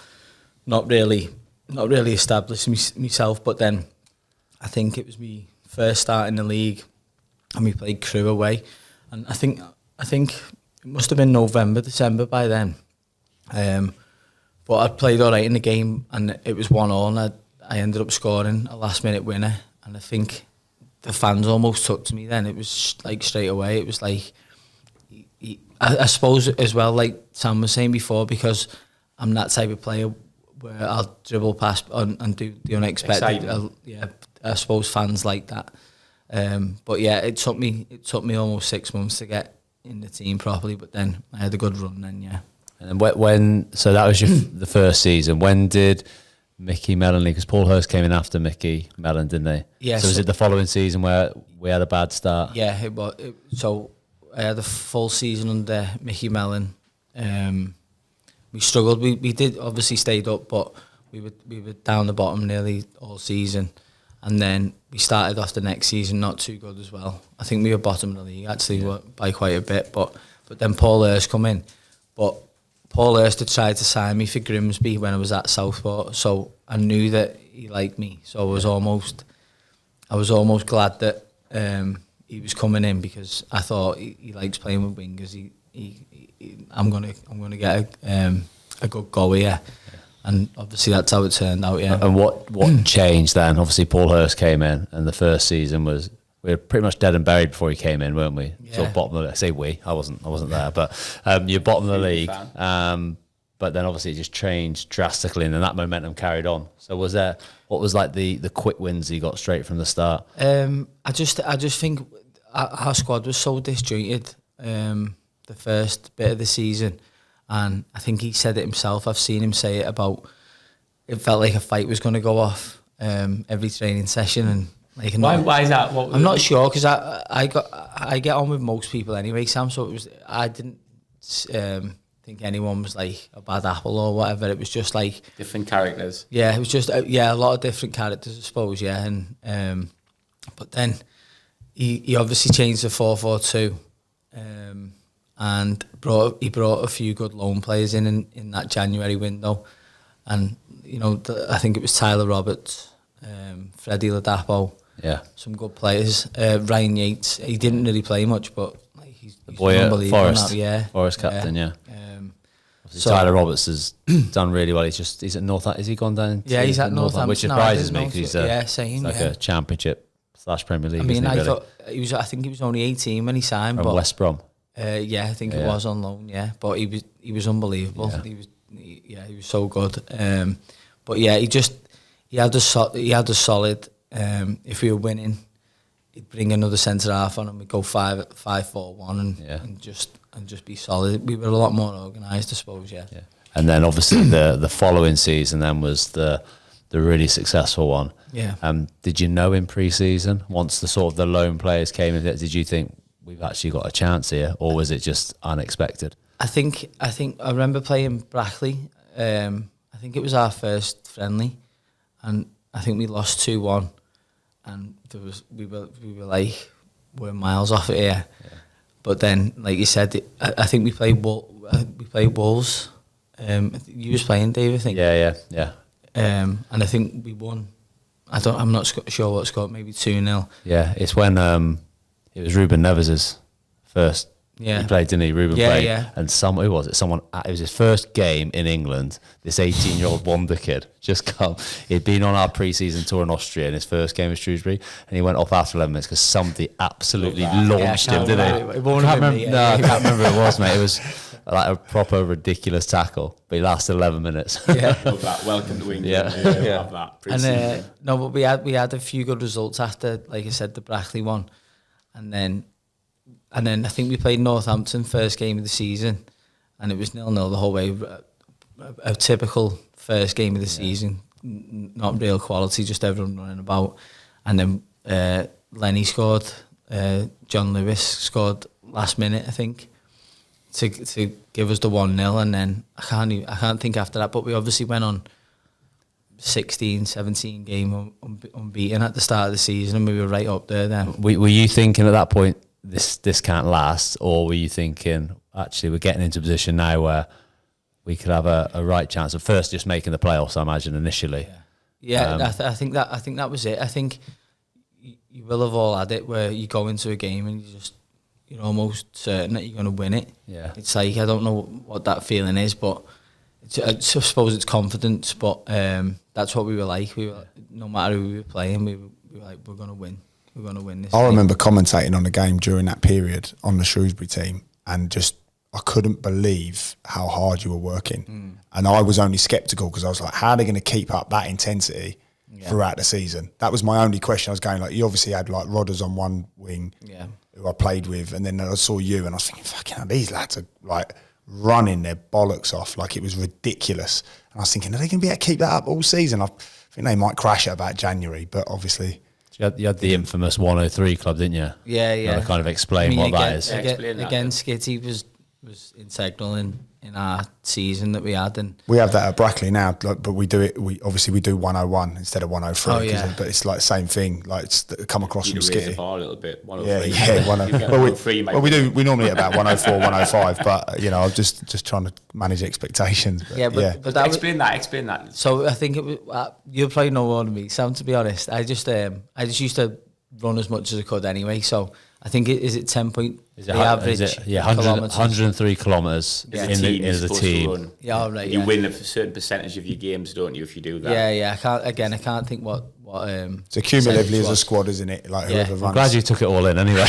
not really established myself. But then I think it was me first start in the league, and we played Crewe away, and I think it must have been November, December by then. But I'd played all right in the game, and it was 1-1, and I ended up scoring a last-minute winner, and I think the fans almost took to me then. It was like straight away. It was like, I suppose as well, like Sam was saying before, because I'm that type of player where I'll dribble past and do the unexpected. I suppose fans like that. But yeah, it took me almost 6 months to get in the team properly, but then I had a good run then, yeah. And so that was the first season. When did Mickey Mellon leave? Because Paul Hurst came in after Mickey Mellon, didn't they? Yeah. So was it the following season where we had a bad start? Yeah, it was. So I had a full season under Mickey Mellon. We struggled. We did obviously stayed up, but we were down the bottom nearly all season. And then we started off the next season not too good as well. I think we were bottom of the league actually by quite a bit. But then Paul Hurst come in. But Paul Hurst had tried to sign me for Grimsby when I was at Southport, so I knew that he liked me. So I was almost glad that he was coming in, because I thought he likes playing with wingers. I'm gonna get a good goal here, and obviously that's how it turned out. Yeah. And what changed then? Obviously Paul Hurst came in, and the first season we were pretty much dead and buried before he came in, weren't we? Yeah. So bottom of the league. I say we, I wasn't there, but you're bottom of the league. But then obviously it just changed drastically, and then that momentum carried on. So what was like the quick wins you got straight from the start? I just think our squad was so disjointed the first bit of the season, and I think he said it himself. I've seen him say it about, it felt like a fight was going to go off every training session, and like why is that? I'm not sure, because I get on with most people anyway, Sam. So I didn't think anyone was like a bad apple or whatever. It was just like different characters. Yeah, it was just a lot of different characters, I suppose. Yeah, and but then he obviously changed the 4-4-2, and he brought a few good loan players in that January window, and I think it was Tyler Roberts, Freddie Ladapo. Yeah, some good players. Ryan Yates, he didn't really play much, but like he's the boy at Forest, Forest captain. Yeah. So Tyler Roberts has done really well. He's at North. Is he gone down? Yeah, he's at Northampton, which surprises me, because he's like a Championship / Premier League. I mean, I thought I think he was only 18 when he signed. From West Brom. Yeah, I think it was on loan. Yeah, but he was unbelievable. Yeah. He was so good. But yeah, he had a solid. If we were winning, he'd bring another centre half on, and we'd go 5-4-1 and just be solid. We were a lot more organised, I suppose. Yeah. And then obviously the following season then was the really successful one. Yeah. Did you know in pre-season, once the loan players came in, did you think we've actually got a chance here, or was it just unexpected? I think I remember playing Brackley, and I think it was our first friendly, and I think we lost 2-1, and we were like, we're miles off it here. Yeah. But then, like you said, I think we played Wolves. You was playing, Dave, I think. Yeah. And I think we won. I'm not sure what scored. Maybe 2-0. Yeah, it's when it was Ruben Neves' first. Yeah, he played, didn't he? Ruben played, and who was it? It was his first game in England. This 18-year-old wonder kid just come. He'd been on our pre-season tour in Austria in his first game at Shrewsbury, and he went off after 11 minutes because somebody absolutely launched him, didn't he? I can't remember who it was, mate. It was like a proper ridiculous tackle, but he lasted 11 minutes. Yeah, love that. Welcome to England. Yeah. Love that. Pre-season. No, but we had a few good results after, like I said, the Brackley one, and then I think we played Northampton first game of the season, and it was 0-0 the whole way. A typical first game of the season, not real quality, just everyone running about. And then Lenny scored, John Lewis scored last minute, I think, to give us the 1-0. And then I can't think after that, but we obviously went on 16-17 game unbeaten at the start of the season, and we were right up there then. Were you thinking at that point, this can't last, or were you thinking actually we're getting into a position now where we could have a right chance of first just making the playoffs? I imagine initially. I think that was it. I think you will have all had it where you go into a game and you're almost certain that you're going to win it. Yeah, it's like, I don't know what that feeling is, but I suppose it's confidence. But that's what we were like. We were, no matter who we were playing, we were like, we're going to win. We're going to win this. I remember commentating on the game during that period on the Shrewsbury team, and just I couldn't believe how hard you were working. And I was only sceptical because I was like, how are they going to keep up that intensity throughout the season? That was my only question. I was going like, you obviously had like Rodders on one wing, who I played with, and then I saw you, and I was thinking, fucking hell, these lads are like running their bollocks off, like it was ridiculous. And I was thinking, are they going to be able to keep that up all season? I think they might crash at about January, but obviously. You had the infamous 103 club, didn't you? Yeah. You to kind of explain what that is. Again, Skitty was integral in our season that we had, and we have that at Brackley now, like, but we do 101 instead of 103. Oh, yeah. But it's like the same thing. Like it's come across from Skitty. A little bit. 103. Yeah. 103. We normally at about 104, 105, but you know, I'm just trying to manage expectations. But, but that explain that. So I think it was, you'll probably know more than me, Sam. To be honest, I just used to run as much as I could anyway. So I think is it 10 point the average? 103 kilometres in the team. Yeah, right. You win a certain percentage of your games, don't you? If you do that. Yeah. I can't think what. So cumulatively as a squad, isn't it? Like whoever runs. I'm glad you took it all in anyway.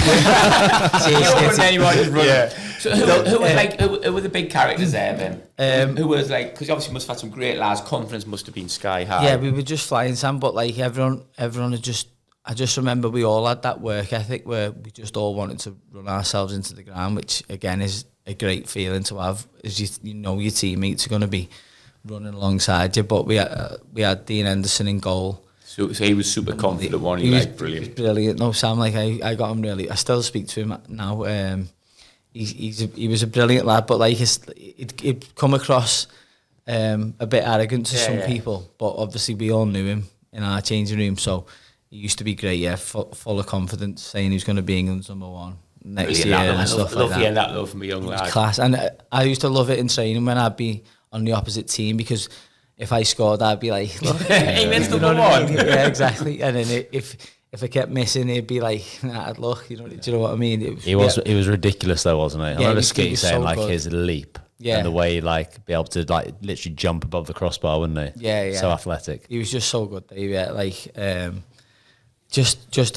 So who were the big characters there then? Who was like, because you obviously must have had some great lads. Confidence must have been sky high. Yeah, we were just flying, Sam. But like everyone had just. I just remember we all had that work ethic where we just all wanted to run ourselves into the ground, which again is a great feeling to have. Is you know your teammates are going to be running alongside you. But we had Dean Henderson in goal. So he was super confident, wasn't he? Like brilliant. He was brilliant. No, Sam, like I got him really. I still speak to him now. He was a brilliant lad, but like he'd come across a bit arrogant to some people. But obviously we all knew him in our changing room, so. He used to be great, full of confidence, saying he was going to be England's #1 next year and stuff like that. Love that though from a young lad. Class, and I used to love it in training when I'd be on the opposite team, because if I scored, I'd be like, "Look, England's #1." Yeah, exactly. And then if I kept missing, he'd be like, "Nah, look, do you know what I mean?" He was ridiculous though, wasn't he? I remember Skitty saying so like good. his leap. Yeah. And the way like be able to like literally jump above the crossbar, wouldn't he? Yeah. So athletic. He was just so good, Dave. Yeah, like. It just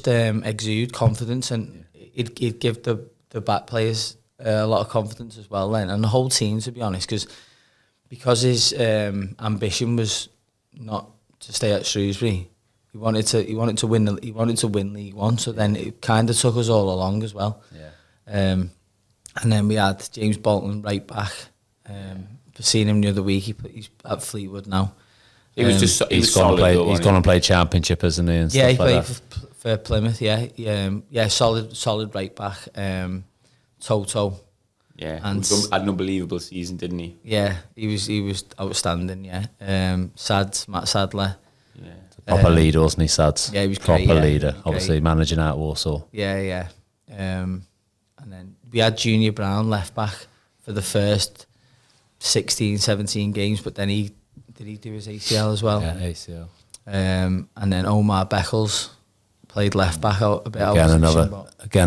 exude confidence, and it give the back players a lot of confidence as well then, and the whole team, to be honest, because his ambition was not to stay at Shrewsbury. He wanted to win League One, so then it kind of took us all along as well. And then we had James Bolton right back. Seen him the other week. He's at Fleetwood now. He's gone and played Championship, hasn't he? And yeah, he stuff played like that. for Plymouth. Yeah, solid right back. Toto, Yeah, and he had an unbelievable season, didn't he? yeah, he was outstanding. Yeah, Matt Sadler. Yeah. Proper leader, wasn't he, Sads? Yeah, he was proper great, yeah. leader. He was Obviously, great. managing out Warsaw. Yeah. And then we had Junior Brown left back for the first 16, 17 games, but then he do his ACL as well. Yeah, ACL. And then Omar Beckles played left back out a bit. Again,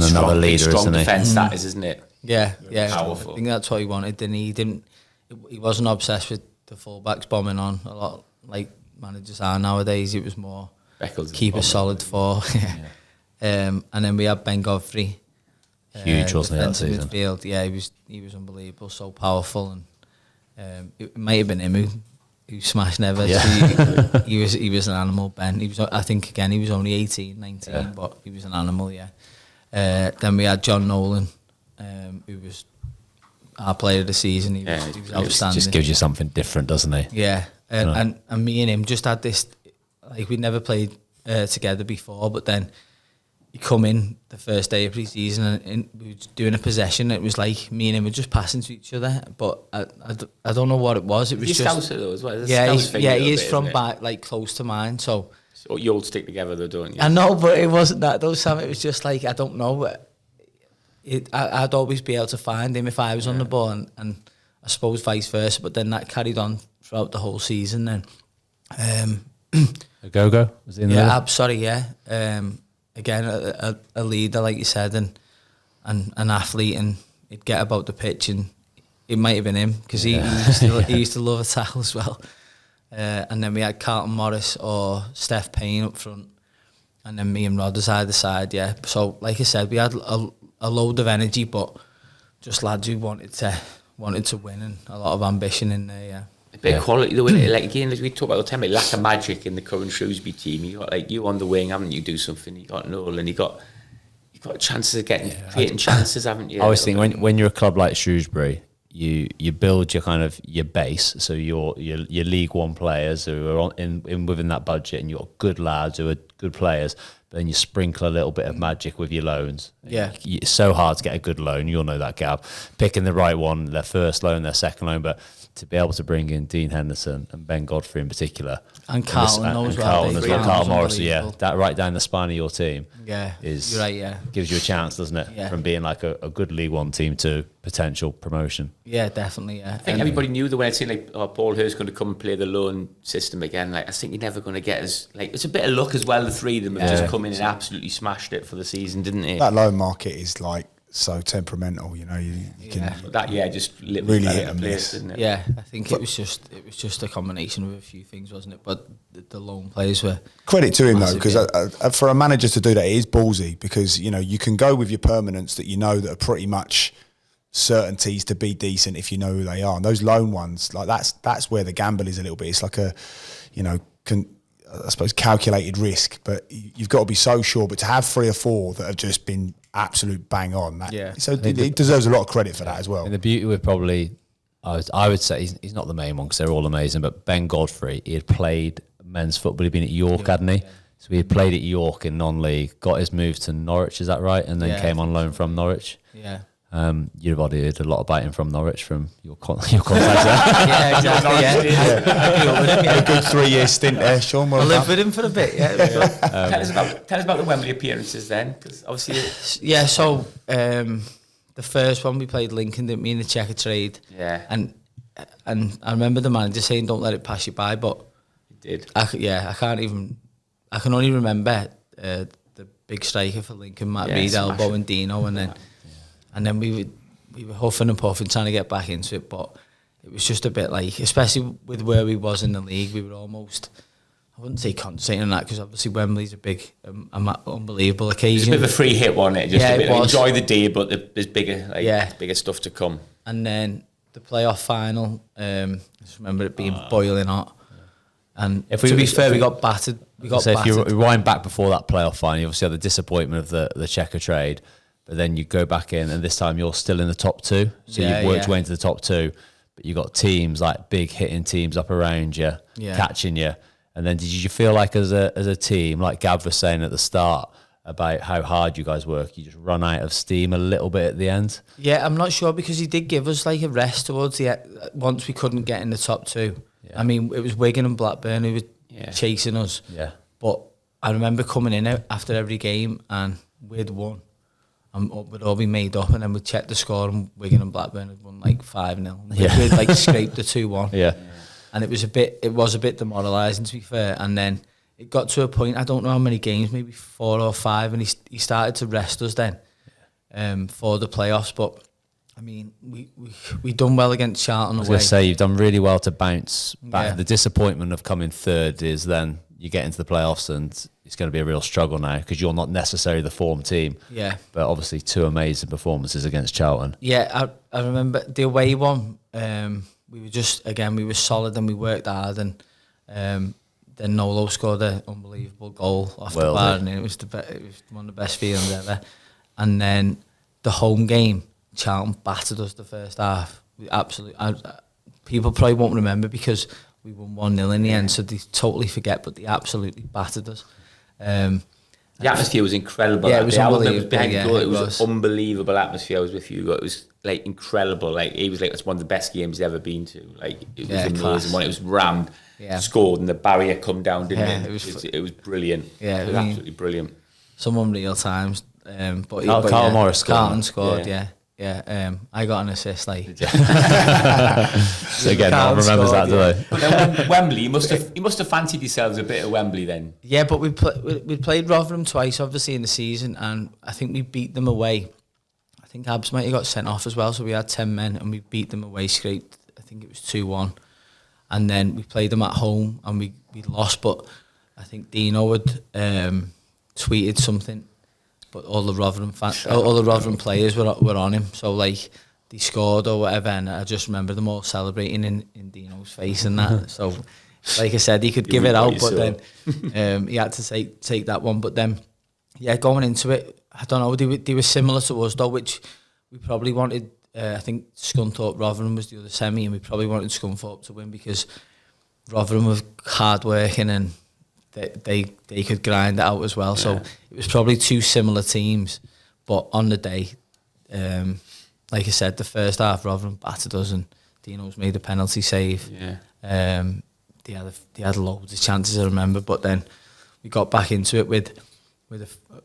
another leader, strong isn't he? defence that is, isn't it? Yeah. Powerful. I think that's what he wanted. And he wasn't obsessed with the fullbacks bombing on a lot like managers are nowadays. It was more Beckles keep a solid four. And then we had Ben Godfrey. Huge, wasn't he, that defensive season? Midfield. Yeah, he was unbelievable, so powerful, and it might have been him who smashed Neves. Yeah. He was an animal, Ben. I think again he was only 18, 19, but he was an animal. Yeah. Then we had John Nolan, who was our player of the season. He was outstanding. Just gives you something different, doesn't he? Yeah, and me and him just had this, like we'd never played together before, but then he come in the first day of pre-season and we were doing a possession. It was like me and him were just passing to each other, but I don't know what it was. It was He's just Scouser though as well. yeah, he is from back like close to mine. So you all stick together though, don't you? I know, but it wasn't that though, Sam. It was just like I don't know. I'd always be able to find him if I was on the ball, and I suppose vice versa. But then that carried on throughout the whole season. Then A go-go? Was he in there? Again, a leader, like you said, and an athlete, and he'd get about the pitch, and it might have been him because he used to love a tackle as well. And then we had Carlton Morris or Steph Payne up front, and then me and Rodders either side. Yeah, so like I said, we had a load of energy, but just lads who wanted to win, and a lot of ambition in there. Yeah. A bit of quality though, innit? Like again, as we talk about all the time, lack of magic in the current Shrewsbury team. You got like you on the wing, haven't you? Do something. You got Nolan. You got chances of creating chances, haven't you? I always think when you're a club like Shrewsbury, you build your kind of your base. So your League One players who are in within that budget, and you've got good lads who are good players. But then you sprinkle a little bit of magic with your loans. Yeah. It's so hard to get a good loan. You'll know that, Gav. Picking the right one, their first loan, their second loan, but to be able to bring in Dean Henderson and Ben Godfrey in particular, And Carlton as well. Carlton as well, Carlton Morris, unbelievable. that right down the spine of your team. Yeah, is you're right. Yeah, gives you a chance, doesn't it? Yeah. From being like a good League One team to potential promotion. yeah, definitely. Yeah, I think everybody knew that when I'd seen like Paul Hurst's going to come and play the loan system again. Like I think you're never going to get as like it's a bit of luck as well. The three of them have just come in and absolutely smashed it for the season, didn't they? That loan market is like so temperamental, you know. You can Just really fell hit into and place, miss. didn't it? Yeah, I think it was just a combination of a few things, wasn't it? But the loan players were credit to him though, massive, because for a manager to do that, it is ballsy. Because you know you can go with your permanents that you know that are pretty much certainties to be decent if you know who they are. And those loan ones, like that's where the gamble is a little bit. It's like a, you know, I suppose calculated risk, but you've got to be so sure. But to have 3 or 4 that have just been absolute bang on, so he deserves a lot of credit for that as well. And the beauty with probably, I would say he's not the main one because they're all amazing, but Ben Godfrey, he had played men's football, he'd been at York, hadn't he? Yeah. So he had played at York in non-league, got his move to Norwich, is that right? And then came on loan from Norwich. Yeah. You've already heard a lot about him from Norwich from your contacts there. Yeah, exactly. I grew up with him. A good 3-year stint there, Shaun. I lived with him for a bit. Yeah. Tell us about the Wembley appearances then, because obviously. Yeah. So the first one we played Lincoln, didn't we, in the Checker Trade? Yeah. And I remember the manager saying, "Don't let it pass you by," but it did. I can only remember the big striker for Lincoln, Matt Reed, elbow and Dino, and then we were huffing and puffing trying to get back into it, but it was just a bit like, especially with where we was in the league, we were almost, I wouldn't say concentrating on that because obviously Wembley's a big, unbelievable occasion. It's a bit of a free hit, wasn't it? Just yeah, a bit, it was. Enjoy the day, but there's bigger stuff to come. And then the playoff final, I just remember it being boiling hot. And to be fair, we got battered. If you rewind back before that playoff final, you obviously had the disappointment of the Checker Trade, but then you go back in, and this time you're still in the top 2. So you've worked your way into the top 2, but you got teams like big hitting teams up around you, catching you. And then did you feel like as a team, like Gav was saying at the start, about how hard you guys work? You just run out of steam a little bit at the end? Yeah, I'm not sure because he did give us like a rest towards the once we couldn't get in the top two. Yeah. I mean, it was Wigan and Blackburn who were chasing us. Yeah. But I remember coming in after every game and we'd won. And we'd all be made up, and then we'd check the score, and Wigan and Blackburn had won like 5-0. Yeah. We'd like scraped the 2-1. Yeah. And it was a bit demoralising, to be fair. And then it got to a point, I don't know how many games, maybe 4 or 5, and he started to rest us then for the playoffs. But I mean, we done well against Charlton away. I was going to say, you've done really well to bounce back. Yeah. The disappointment of coming third is then you get into the playoffs and it's going to be a real struggle now because you're not necessarily the form team. Yeah. But obviously 2 amazing performances against Charlton. Yeah, I remember the away one, we were solid and we worked hard, and then Nolo scored an unbelievable goal off the bar, and it was one of the best feelings ever. And then the home game, Charlton battered us the first half. People probably won't remember because we won 1-0 in the end, so they totally forget, but they absolutely battered us. The atmosphere was incredible. Yeah, it was unbelievable. It was unbelievable atmosphere. I was with you. It was like incredible. Like he was like, it's one of the best games he's ever been to. Like it was amazing. When it was rammed, scored, and the barrier come down, didn't it? It was brilliant. Yeah, it was absolutely brilliant. Some unreal times. But Carl Morris scored. Yeah, I got an assist. Like, so again, no one remembers that, do they? But then Wembley, you must have fancied yourselves a bit of Wembley then. Yeah, but we played Rotherham twice, obviously in the season, and I think we beat them away. I think Abs might have got sent off as well, so we had 10 men, and we beat them away, scraped. I think it was 2-1, and then we played them at home, and we lost. But I think Dino had tweeted something. But all the Rotherham players were on him, so like they scored or whatever, and I just remember them all celebrating in Dino's face and that. So, like I said, he could give it out, but then he had to take that one. But then, going into it, I don't know, they were similar to us though, which we probably wanted. I think Scunthorpe Rotherham was the other semi, and we probably wanted Scunthorpe to win because Rotherham were hard working and they could grind it out as well. Yeah. So it was probably 2 similar teams, but on the day, like I said, the first half Rotherham battered us and Dino's made a penalty save. Yeah. They had loads of chances, I remember, but then we got back into it with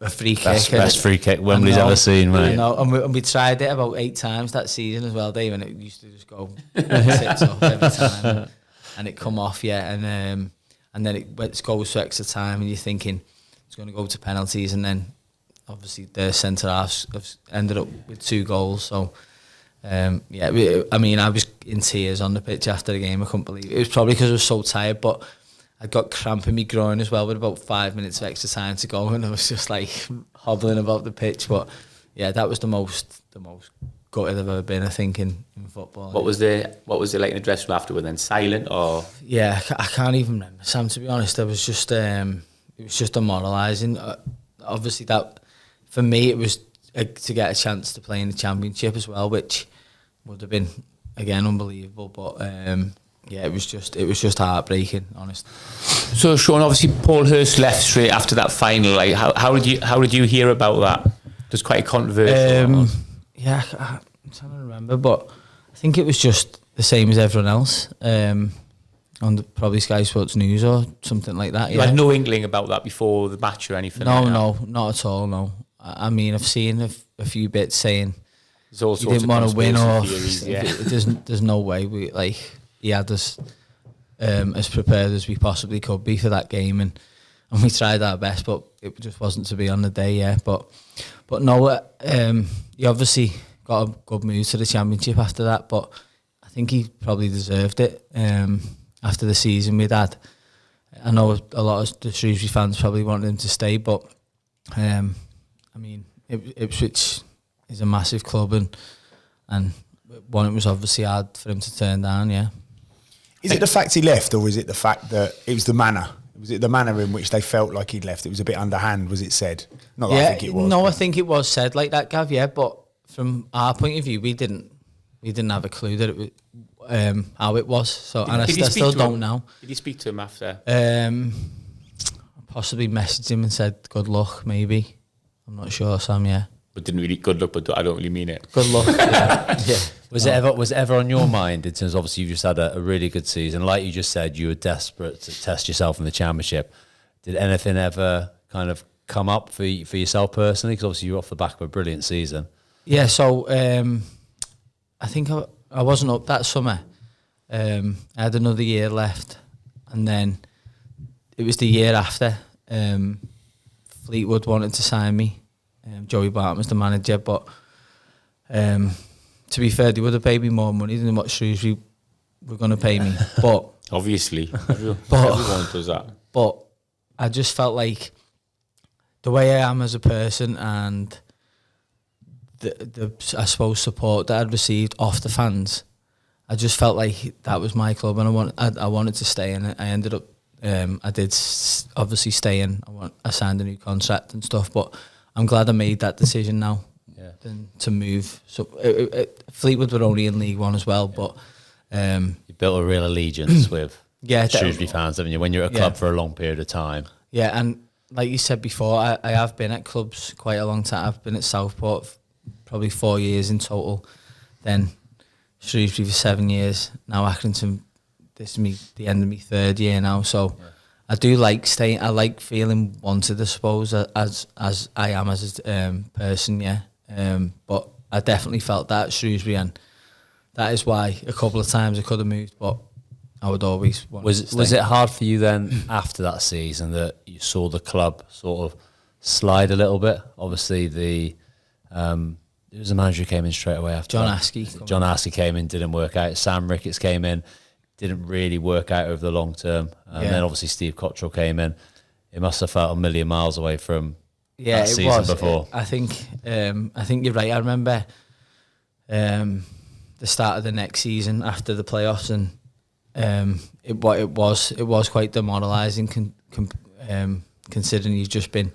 a free kick. Best free kick Wembley's ever seen, mate. I know, and we tried it about 8 times that season as well, Dave, and it used to just go tips off every time, and it come off, and then it goes to extra time, and you're thinking it's going to go to penalties, and then obviously the centre halves have ended up with 2 goals. So, I mean, I was in tears on the pitch after the game. I couldn't believe it. It was probably because I was so tired, but I got cramp in my groin as well with about 5 minutes of extra time to go, and I was just like hobbling about the pitch. But yeah, that was the most gutted I've ever been, I think, in football. What was it like in the dressing room afterward then? Silent or? Yeah, I can't even remember, Sam, to be honest. It was just demoralising. Obviously, that for me it was to get a chance to play in the Championship as well, which would have been again unbelievable. But it was just heartbreaking, honest. So Shaun, obviously Paul Hurst left straight after that final. Like, how did you hear about that? It was quite controversial. Yeah, I'm trying to remember, but I think it was just the same as everyone else on probably Sky Sports News or something like that. You had no inkling about that before the match or anything? No, not at all, no. I mean, I've seen a few bits saying he didn't want to win or there's no way. He had us as prepared as we possibly could be for that game, and we tried our best, but it just wasn't to be on the day, But no, he obviously got a good move to the Championship after that, but I think he probably deserved it after the season we'd had. I know a lot of the Shrewsbury fans probably wanted him to stay, but I mean, Ipswich is a massive club, and one, it was obviously hard for him to turn down, Is it the fact he left, or is it the fact that it was the manner? Was it the manner in which they felt like he'd left? It was a bit underhand, was it said? Not that I think it was. No, I think it was said like that, Gav, but from our point of view, we didn't have a clue that it was how it was. So, and I still don't know. Did you speak to him after? Possibly messaged him and said good luck, maybe. I'm not sure, Sam. Yeah. But didn't really good luck, but I don't really mean it. Good luck. Yeah. Was it ever on your mind in terms of, obviously you've just had a really good season, like you just said, you were desperate to test yourself in the Championship. Did anything ever kind of come up for yourself personally? Because obviously you're off the back of a brilliant season. Yeah. So I think I wasn't up that summer. I had another year left, and then it was the year after. Fleetwood wanted to sign me. Joey Barton was the manager, but to be fair, they would have paid me more money than what Shrewsbury were going to pay me. But obviously, everyone does that. But I just felt like the way I am as a person and the I suppose support that I'd received off the fans, I just felt like that was my club, and I wanted to stay in it. I ended up I did obviously stay in. I signed a new contract and stuff, but I'm glad I made that decision now than to move. So Fleetwood were only in League One as well, but you built a real allegiance with Shrewsbury fans, haven't you? When you're at a club for a long period of time. Yeah, and like you said before, I have been at clubs quite a long time. I've been at Southport probably 4 years in total. Then Shrewsbury for 7 years. Now Accrington, this is the end of my 3rd year now. So I do like staying. I like feeling wanted, I suppose, as I am as a person. Yeah, but I definitely felt that at Shrewsbury, and that is why a couple of times I could have moved, but I would always want to stay. Was it hard for you then after that season that you saw the club sort of slide a little bit? Obviously, there was a manager who came in straight away after John that. Askey. John Askey came in, didn't work out. Sam Ricketts came in, didn't really work out over the long term. And then obviously Steve Cottrell came in. It must have felt a million miles away from that season before. I think you're right. I remember the start of the next season after the playoffs, and it was quite demoralising considering you've just been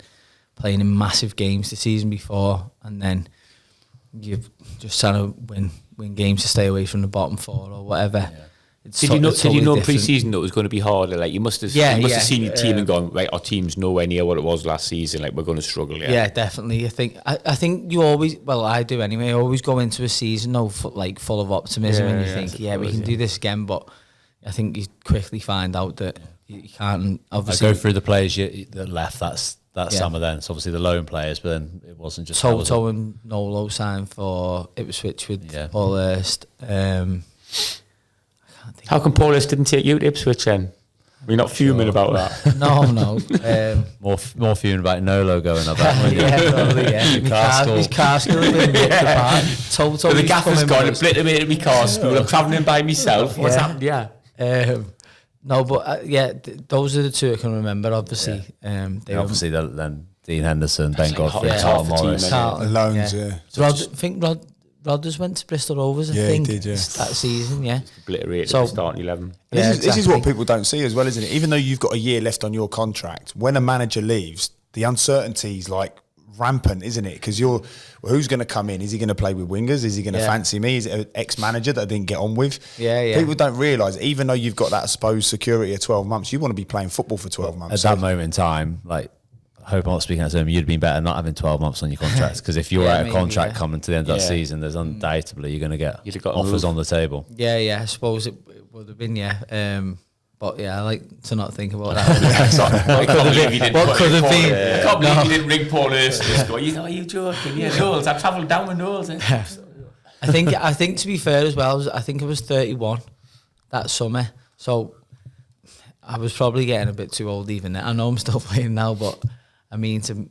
playing in massive games the season before, and then you've just trying to win games to stay away from the bottom 4 or whatever. Yeah. Did you know pre-season that it was going to be harder? Like you must have seen your team and gone, right, our team's nowhere near what it was last season. Like we're going to struggle. Yeah, definitely. I think you always, well, I do anyway. I always go into a season full of optimism, and you think, we can do this again. But I think you quickly find out that you can't. Obviously, I go through the players that left that summer. Then it's obviously the loan players, but then it wasn't just Toto and Nolo signed for Ipswich with Paul Hurst. How come Paul Hurst didn't take you to Ipswich then? We're not fuming about that. No. More fuming about Nolo going, I bet. Probably, His car school had been ripped apart. So the gaffer's gone, obliterated my car school. I'm travelling by myself. What's happened? No, but those are the two I can remember. Obviously, obviously then Dean Henderson, Ben Godfrey, Carl Morris, loans. So I think Rodgers went to Bristol Rovers. I think he did. That season. Obliterated the starting 11. This is what people don't see as well, isn't it? Even though you've got a year left on your contract, when a manager leaves, the uncertainty's like rampant, isn't it? Because who's going to come in? Is he going to play with wingers? Is he going to fancy me? Is it an ex-manager that I didn't get on with? People don't realise, even though you've got that supposed security of 12 months, you want to be playing football for 12 months. At that moment in time, like, I hope I'm not speaking out to him, you'd been better not having 12 months on your contract, because if you're out of contract coming to the end of that season, there's undoubtedly you're going to get offers on the table. I suppose it would have been, but I like to not think about that. I can't believe you didn't. What could have been? I can't believe you didn't ring Paul Hurst and go, are you joking? Yeah, Knowles. I travelled down with Knowles. I think to be fair as well, I think I was 31 that summer, so I was probably getting a bit too old even then. I know I'm still playing now, but I mean to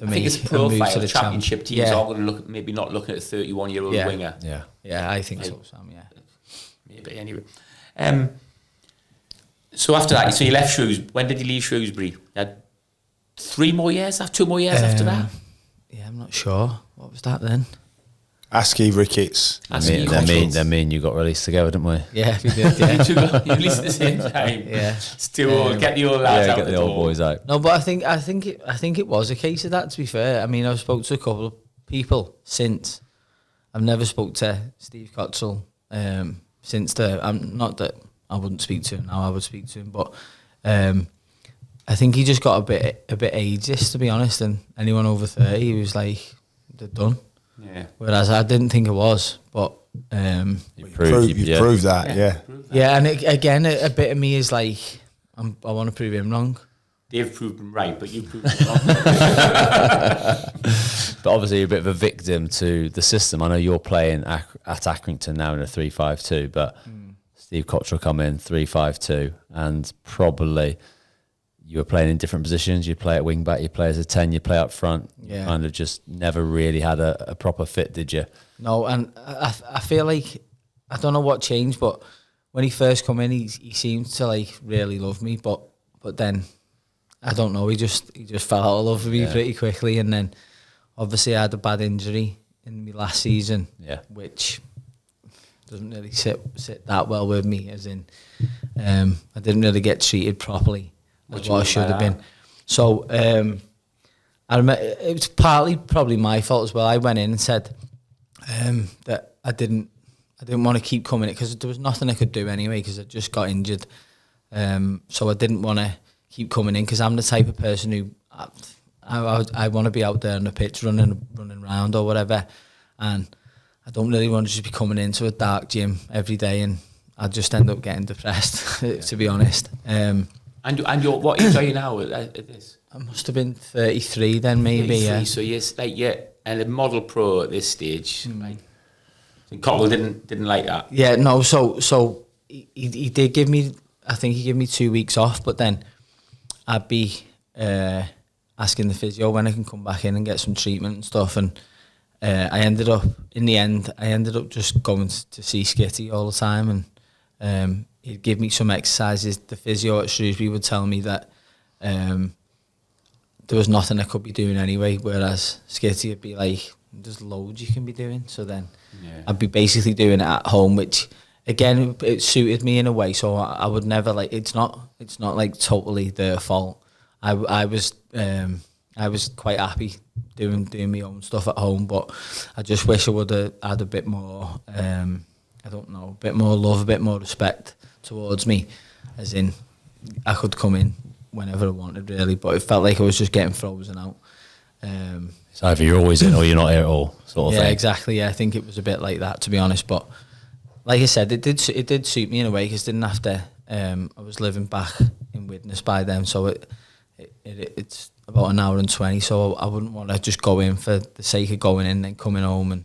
I think it's profile to the championship teams are going to look, maybe not looking at a 31-year-old winger. Yeah, I think so, Sam. Maybe anyway. So after that, so you left Shrewsbury. When did you leave Shrewsbury? You had 2 more years after that? Yeah, I'm not sure. What was that then? Askey, Ricketts. Then me and you got released together, didn't we? Yeah, we did. Yeah. You released at the same time. Yeah, still get the old lads out. Get the old boys out. No, but I think it was a case of that. To be fair, I mean, I've spoke to a couple of people since. I've never spoke to Steve Cottrell since not that I wouldn't speak to him now. I would speak to him, but I think he just got a bit ageist, to be honest, and anyone over 30, he was like, they're done. Yeah. Whereas I didn't think it was, but you proved that, yeah. Yeah, and again, a bit of me is like, I want to prove him wrong. They've proved him right, but you proved him wrong. But obviously you're a bit of a victim to the system. I know you're playing at Accrington now in a 3-5-2, but Steve Cottrell come in 3-5-2, and probably you were playing in different positions. You play at wing back, you play as a 10, you play up front. Yeah. You kind of just never really had a proper fit, did you? No, and I feel like, I don't know what changed, but when he first come in, he seemed to like really love me, but then I don't know, he just fell out of love with me pretty quickly, and then obviously I had a bad injury in my last season, which doesn't really sit that well with me, as in I didn't really get treated properly as what I should have been. So I remember it was partly probably my fault as well. I went in and said that I didn't want to keep coming in because there was nothing I could do anyway, because I just got injured. So I didn't want to keep coming in, because I'm the type of person who I want to be out there on the pitch running around or whatever, and I don't really want to just be coming into a dark gym every day, and I just end up getting depressed to be honest. And you're, what age are you now at this? I must have been 33 then, maybe. 33, so yes, like and a model pro at this stage. Like, Cottle didn't like that. Yeah, no. So he did give me. I think he gave me 2 weeks off, but then I'd be asking the physio when I can come back in and get some treatment and stuff. And I ended up just going to see Skitty all the time, and he'd give me some exercises. The physio at Shrewsbury would tell me that there was nothing I could be doing anyway, whereas Skitty would be like, there's loads you can be doing. So then I'd be basically doing it at home, which again, it suited me in a way. So I would never like, it's not like totally their fault. I was quite happy doing my own stuff at home, but I just wish I would have had a bit more, I don't know, a bit more love, a bit more respect towards me, as in I could come in whenever I wanted really, but it felt like I was just getting frozen out. So either you're always in or you're not here at all, sort of thing. Yeah, exactly. Yeah, I think it was a bit like that, to be honest. But like I said, it did suit me in a way, because didn't have to. I was living back in Widnes by then, so it's about an hour and 20. So I wouldn't want to just go in for the sake of going in and coming home, and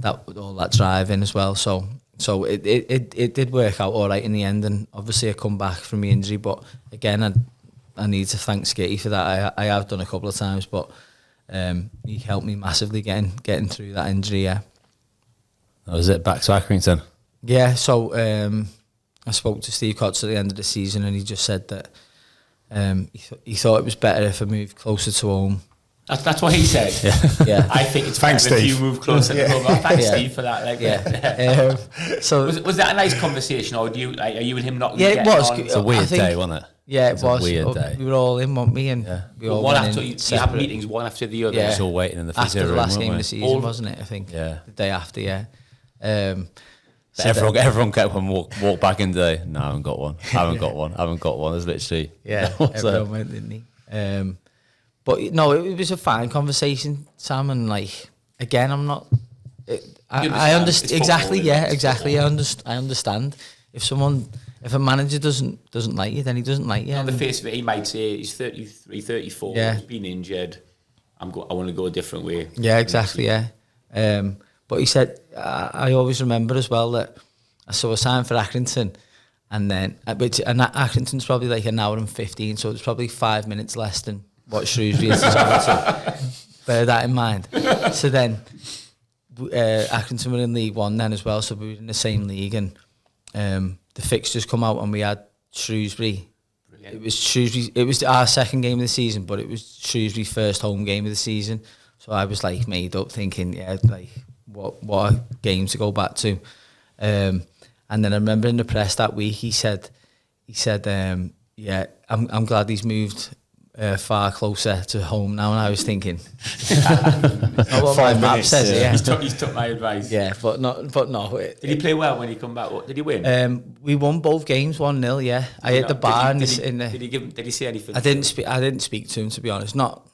all that driving as well. So it did work out all right in the end, and obviously I come back from the injury. But again, I need to thank Skitty for that. I have done a couple of times, but he helped me massively getting through that injury. Yeah. That was it. Back to Accrington. Yeah. So I spoke to Steve Cotts at the end of the season, and he just said that he thought it was better if I moved closer to home. That's what he said. Yeah. I think it's better if you move closer to home. Thanks, Steve, for that. Like, so was that a nice conversation, or are you and him not? Yeah, it was. It's a weird day, wasn't it? Yeah, it was a weird day. We were all in, weren't we? And we all one went after in you have meetings, one after the other. Yeah. Just all waiting in the physio after the room, last weren't game we? of the season, wasn't it? I think. Yeah. The day after, yeah. Everyone kept on walk back in the day. No, I haven't got one. I haven't got one. There's literally everyone went, didn't he? But no, it was a fine conversation, Sam. And like again, I'm not. I understand exactly. Yeah, exactly. I understand. If a manager doesn't like you, then he doesn't like you. On the face of it, he might say he's 33, 34. Yeah. He's been injured. I want to go a different way. Yeah, exactly. Yeah. But he said, I always remember as well that I saw a sign for Accrington, and Accrington's probably like an hour and 15, so it's probably 5 minutes less than what Shrewsbury is. So bear that in mind. So then Accrington were in League One then as well, so we were in the same league, and the fixtures come out, and we had Shrewsbury. Brilliant. It was our second game of the season, but it was Shrewsbury's first home game of the season. So I was like made up, thinking, like what a game to go back to. And then I remember in the press that week he said, I'm glad he's moved far closer to home now, and I was thinking, not what my map says. Yeah, He's took my advice. Yeah, but no. Did he play well when he come back? What did he win? We won both games 1-0. Yeah, I hit the bar. Did he say anything? I didn't speak to him, to be honest. Not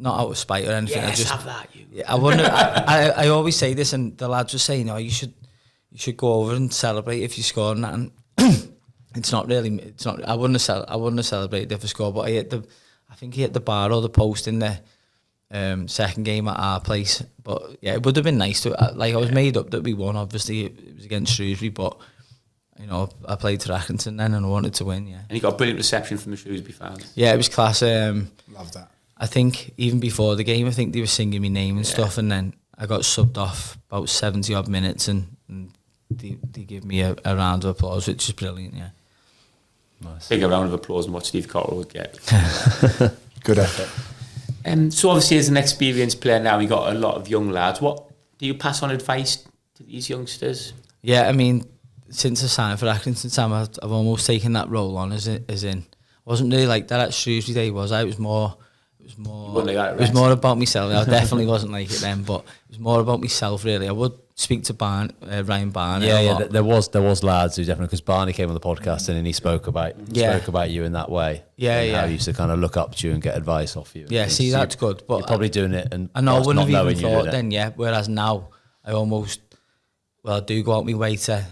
out of spite or anything. Yes, I just have that. I wonder. I always say this, and the lads were saying, "Oh, you should go over and celebrate if you score and that." And it's not. I wouldn't have celebrated if I scored, but I think he hit the bar or the post in the second game at our place. But yeah, it would have been nice to. I was made up that we won. Obviously, it was against Shrewsbury, but I played to Accrington then, and I wanted to win. Yeah, and he got a brilliant reception from the Shrewsbury fans. Yeah, it was class. Love that. I think even before the game, I think they were singing my name and stuff, and then I got subbed off about 70 odd minutes, and they give me a round of applause, which is brilliant. Yeah. Nice. Bigger round of applause than what Steve Cotterill would get. Good effort. So obviously, as an experienced player now, you got a lot of young lads. What do you pass on advice to these youngsters? Yeah, I mean, since I signed for Accrington, Sam, I've almost taken that role on as in. I wasn't really like that at Shrewsbury Day, was I? It was more about myself. I definitely wasn't like it then, but it was more about myself really. I would speak to Ryan Barney. Yeah. There was lads who definitely, because Barney came on the podcast and he spoke about you in that way. Yeah. How he used to kind of look up to you and get advice off you. Yeah, see, that's good. But you're probably doing it, and I know I wouldn't have even thought then. Yeah, whereas now I do go out my way to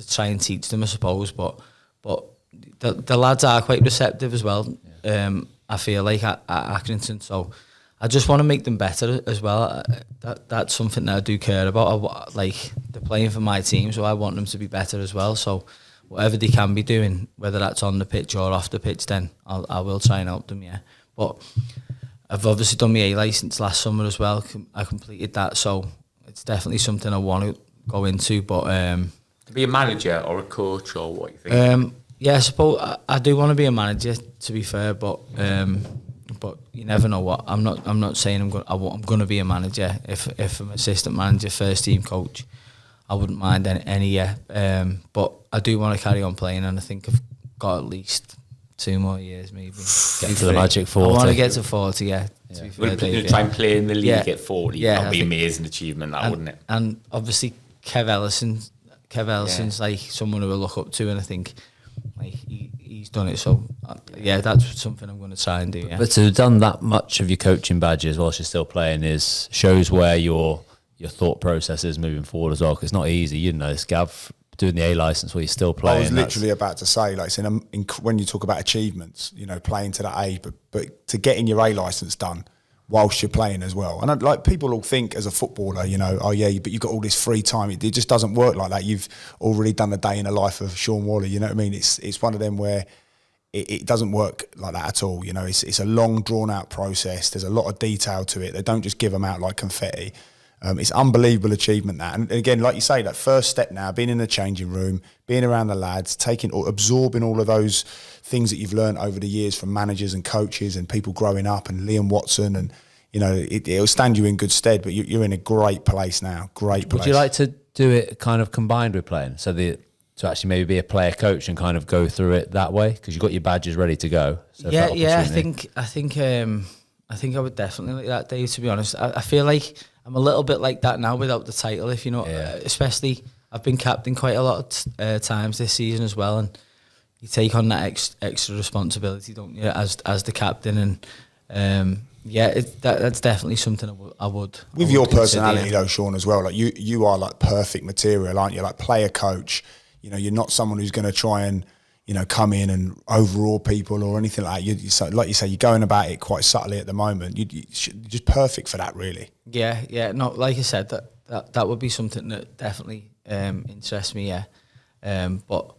try and teach them, I suppose. But the lads are quite receptive as well. Yeah. I feel like at Accrington, so I just want to make them better as well. That's something that I do care about. They're playing for my team, so I want them to be better as well. So whatever they can be doing, whether that's on the pitch or off the pitch, then I will try and help them. Yeah, but I've obviously done my A licence last summer as well. I completed that, so it's definitely something I want to go into. But to be a manager or a coach, or what you think? Yeah, I suppose I do want to be a manager, to be fair, but you never know what. I'm not saying I'm going to be a manager. If I'm assistant manager, first team coach, I wouldn't mind any year. But I do want to carry on playing, and I think I've got at least 2 more years, maybe. Get to the magic 40. I want to get to 40. Yeah. To be fair, David. Try and play in the league at 40. Yeah, that'd be an amazing achievement, wouldn't it? And obviously, Kev Ellison's like someone who I look up to, and I think. Like he's done it, so that's something I'm going to try and do. Yeah. But to have done that much of your coaching badges whilst you're still playing shows where your thought process is moving forward as well. Because it's not easy, it's Gav doing the A licence while you're still playing. I was literally about to say, like, when you talk about achievements, playing to that A, but to getting your A licence done whilst you're playing as well. And like people all think as a footballer, oh yeah, but you've got all this free time. It just doesn't work like that. You've already done a day in the life of Shan Whalley. You know what I mean? It's one of them where it doesn't work like that at all. It's a long drawn out process. There's a lot of detail to it. They don't just give them out like confetti. It's unbelievable achievement that. And again, like you say, that first step now, being in the changing room, being around the lads, absorbing all of those things that you've learned over the years from managers and coaches and people growing up and Liam Watson, and it'll stand you in good stead. But you're in a great place now. Great place. Would you like to do it kind of combined with playing, to actually maybe be a player coach and kind of go through it that way, because you've got your badges ready to go? So I think I would definitely like that, Dave. To be honest, I feel like I'm a little bit like that now without the title. If you know, especially I've been captain quite a lot of times this season as well, and you take on that extra responsibility, don't you, as the captain? And that's definitely something I would. With your personality though, Shaun, as well, like you are like perfect material, aren't you? Like player coach. You're not someone who's going to try and come in and overawe people or anything like that. Like you say, you're going about it quite subtly at the moment. You're just perfect for that, really. Yeah. No, like I said, that would be something that definitely interests me. Yeah, but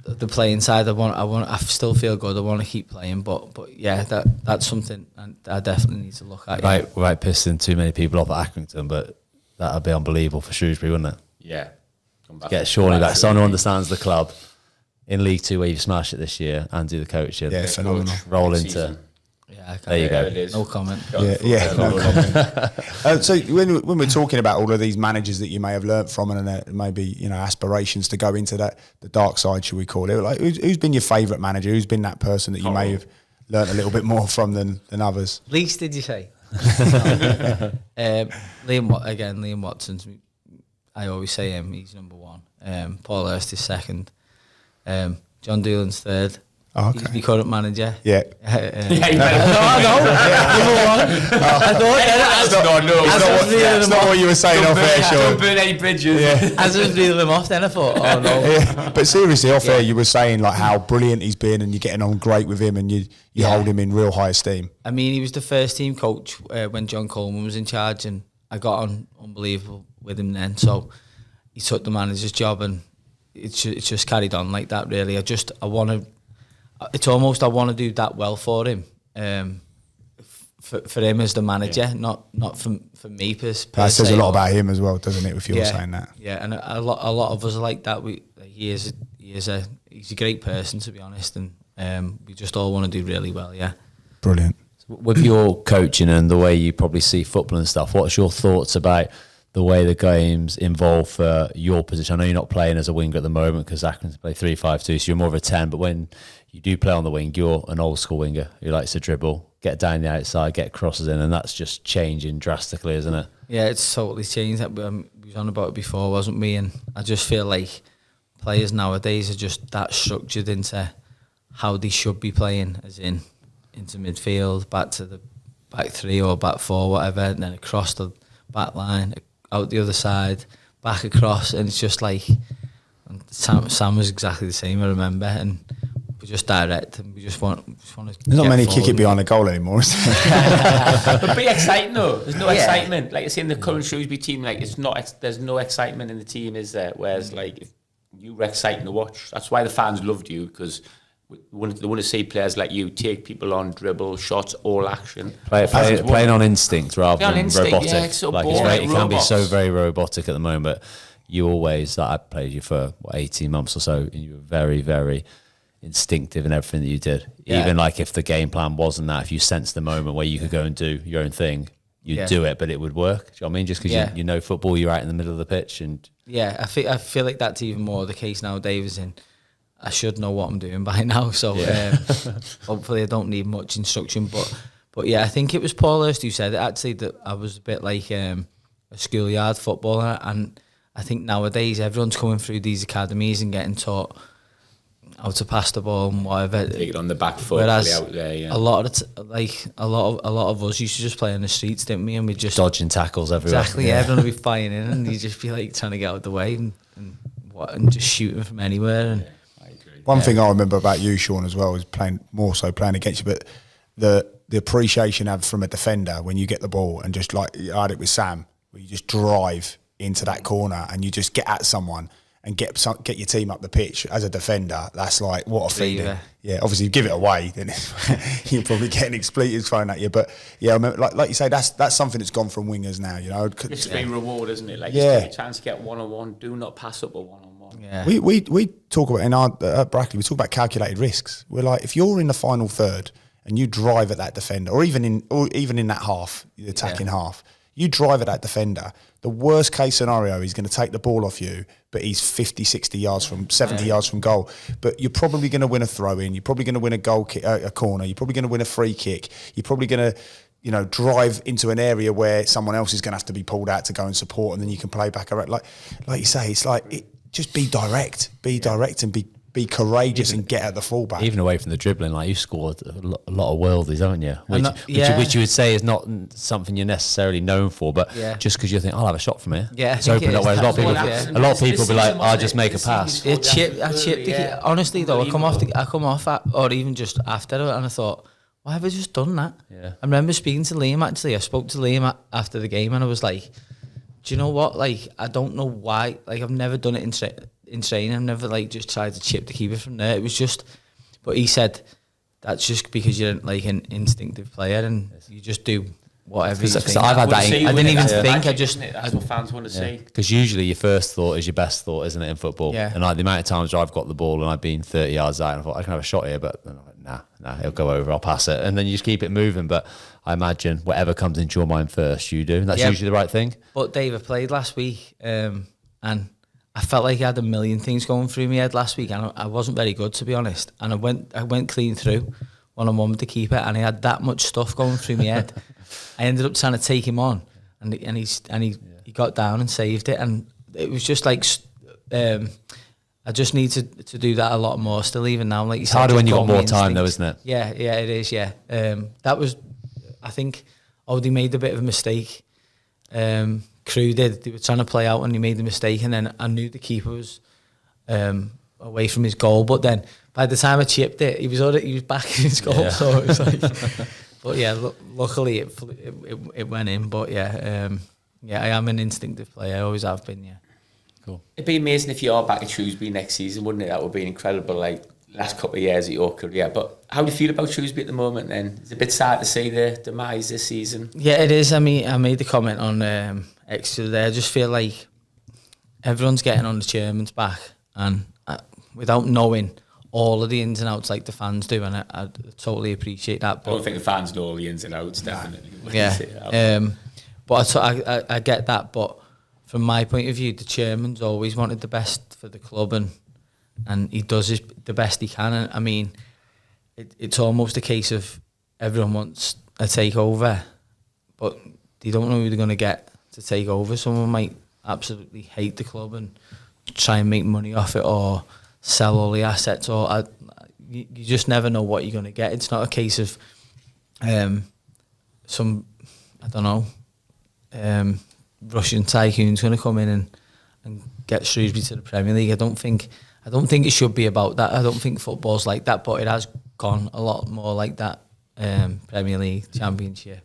the playing side, I still feel good. I want to keep playing, but yeah, that's something I definitely need to look at. Right, pissing too many people off at Accrington, but that'd be unbelievable for Shrewsbury, wouldn't it? Yeah. Get Shaun back, someone who understands the club in League 2 where you've smashed it this year, and do the coaching. Yeah, phenomenal. Roll into. Yeah, There you go. It is. No comment. No comment. So when we're talking about all of these managers that you may have learnt from and maybe aspirations to go into the dark side, should we call it? Like who's been your fauvorite manager? Who's been that person that you may have learnt a little bit more from than others? Least, did you say? Liam Watson's. I always say him. He's number one. Paul Hurst is second. John Doolan's third. Oh, okay. He's my current manager. Yeah. It's not what you were saying off air, Shaun. Don't burn any bridges. As I was reeling him off, then I thought, oh no. Yeah. But seriously, off air, you were saying like how brilliant he's been, and you're getting on great with him, and you hold him in real high esteem. I mean, he was the first team coach when John Coleman was in charge, and I got on unbelievable with him then. So he took the manager's job, and it's just carried on like that. Really, I want to do that well for him, for him as the manager, not for me per se. That says a lot about him as well, doesn't it? If you're saying that, and a lot of us are like that. He's a great person, to be honest, and we just all want to do really well. Yeah, brilliant. With your coaching and the way you probably see football and stuff, what's your thoughts about the way the game's involved for your position? I know you're not playing as a winger at the moment because Ackland's play 3-5-2, so you're more of a 10, but when you do play on the wing, you're an old school winger who likes to dribble, get down the outside, get crosses in, and that's just changing drastically, isn't it? Yeah, it's totally changed. We was on about it before, wasn't we? And I just feel like players nowadays are just that structured into how they should be playing, as in into midfield, back to the back three or back four, whatever, and then across the back line, out the other side, back across, and it's just like Sam was exactly the same, I remember, and we just direct and we just want to. There's not many kick it behind the goal anymore, is there? But be exciting though. There's no excitement. Like I say in the current Shrewsbury team, like there's no excitement in the team, is there? Whereas like if you were exciting to watch, that's why the fans loved you, because they want to see players like you take people on, dribble, shots, all action. Playing on instinct rather than robotic. Yeah, it's so like boring, it can be so very robotic at the moment. But you always, I played you for 18 months or so, and you were very, very instinctive in everything that you did. Yeah. Even like if the game plan wasn't that, if you sensed the moment where you could go and do your own thing, you'd do it, but it would work. Do you know what I mean? Just because you know football, you're out in the middle of the pitch. And I feel like that's even more the case now, Davis, and I should know what I'm doing by now, so hopefully I don't need much instruction. But yeah, I think it was Paul Hurst who said it, actually, that I was a bit like a schoolyard footballer, and I think nowadays everyone's coming through these academies and getting taught how to pass the ball and whatever. Take it on the back foot, whereas out there. A lot of us used to just play in the streets, didn't we? And we just dodging tackles everywhere. Exactly, everyone would be flying in, and you just be like trying to get out of the way and just shooting from anywhere. And one thing I remember about you, Shaun, as well, is playing against you, but the appreciation you have from a defender when you get the ball and just like I had it with Sam, where you just drive into that corner and you just get at someone and get your team up the pitch as a defender. That's like, what a feeling. Yeah, obviously you give it away, then you're probably getting expletives thrown at you. But yeah, I remember, like you say, that's something that's gone from wingers now. You know, it's a reward, isn't it? Like, just get a chance to get 1-on-1. Do not pass up a 1-on-1. Yeah. We talk about in our Brackley, we talk about calculated risks. We're like, if you're in the final third and you drive at that defender, or even in that half, the attacking half, you drive at that defender, the worst case scenario, he's going to take the ball off you, but he's 50, 60 yards from 70 yards from goal. But you're probably going to win a throw in. You're probably going to win a goal kick, a corner. You're probably going to win a free kick. You're probably going to, drive into an area where someone else is going to have to be pulled out to go and support, and then you can play back around. Like you say, it's like just be direct, and be courageous and get at the fullback. Even away from the dribbling, like you've scored a lot of worldies, haven't you? Which you would say is not something you're necessarily known for, but just because you think, I'll have a shot from here. Yeah, it's opened up. Whereas a lot of people be like, I'll just make a pass. I chipped. Honestly though, I come off or even just after it, and I thought, why have I just done that? Yeah. I remember speaking to Liam, actually. I spoke to Liam after the game, and I was like, do you know what? Like, I don't know why. Like, I've never done it in training. I've never just tried to chip the keeper from there. It was just, but he said that's just because you're like an instinctive player and you just do whatever you think. I've had that. I didn't even think. That's what fans want to see. Because usually your first thought is your best thought, isn't it, in football? Yeah. And like the amount of times I've got the ball and I've been 30 yards out and I thought I can have a shot here, but then I'm like, nah, it'll go over, I'll pass it. And then you just keep it moving. But I imagine whatever comes into your mind first, you do. And that's usually the right thing. But Dave, I played last week and I felt like I had a million things going through my head last week, and I wasn't very good, to be honest. And I went clean through one-on-one with the keeper, and he had that much stuff going through my head. I ended up trying to take him on, and he got down and saved it. And it was just like I just need to do that a lot more still, even now. Like you it's said, harder when you got more instincts. time, though, isn't it? Yeah, it is. Yeah, that was. I think Odie made a bit of a mistake. Crew did. They were trying to play out, and he made the mistake. And then I knew the keeper was away from his goal. But then by the time I chipped it, he was back in his goal. Yeah. So it was like. But yeah, luckily it went in. But yeah, I am an instinctive player. I always have been. Yeah. Cool. It'd be amazing if you are back at Shrewsbury next season, wouldn't it? That would be an incredible, like, last couple of years of your career. But how do you feel about Shrewsbury at the moment then? It's a bit sad to see the demise this season. Yeah, it is. I mean, I made the comment on X today. I just feel like everyone's getting on the chairman's back, and without knowing all of the ins and outs like the fans do, and I totally appreciate that. But I don't think the fans know all the ins and outs, definitely. Yeah. But I get that, but from my point of view, the chairman's always wanted the best for the club, and he does the best he can. And I mean, it's almost a case of everyone wants a takeover, but they don't know who they're going to get to take over. Someone might absolutely hate the club and try and make money off it, or sell all the assets, or you just never know what you're going to get. It's not a case of some, I don't know, Russian tycoon's going to come in and get Shrewsbury to the Premier League. I don't think it should be about that. I don't think football's like that, but it has gone a lot more like that. Premier League, Championship.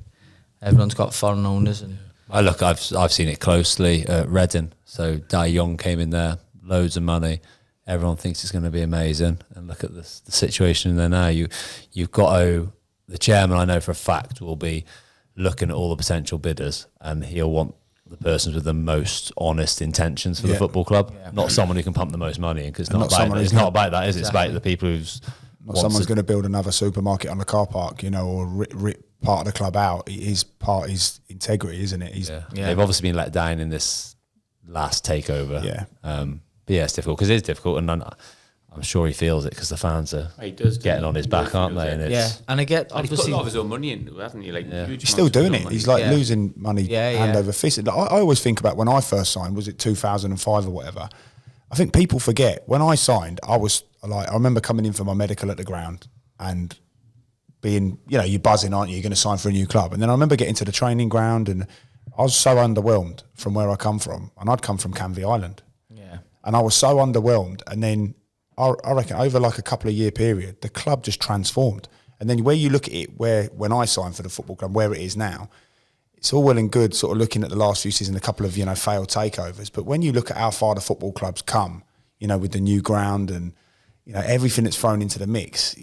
Everyone's got foreign owners, and I've seen it closely at Reading. So Dai Young came in there, loads of money. Everyone thinks it's going to be amazing, and look at the situation in there now. You've got the chairman, I know for a fact, will be looking at all the potential bidders, and he'll want the persons with the most honest intentions for the football club, not someone who can pump the most money in, because it's not about that, is it? It's about the people who's not someone's going to build another supermarket on the car park, or rip part of the club out. His part is integrity, isn't it? They've obviously been let down in this last takeover. But yeah, it's difficult, because it is difficult, and I'm sure he feels it, because the fans are getting on his back, aren't they? And and I get, obviously, he's put a lot of his own money in, hasn't he? He's still doing it. He's losing money hand over fist. I always think about when I first signed, was it 2005 or whatever? I think people forget, when I signed, I remember coming in for my medical at the ground and being, you're buzzing, aren't you? You're going to sign for a new club. And then I remember getting to the training ground, and I was so underwhelmed from where I come from. And I'd come from Canvey Island. Yeah. And I was so underwhelmed. And then I reckon over like a couple of year period, the club just transformed. And then where you look at it, when I signed for the football club, where it is now, it's all well and good sort of looking at the last few seasons, a couple of, failed takeovers. But when you look at how far the football clubs come, with the new ground and, everything that's thrown into the mix,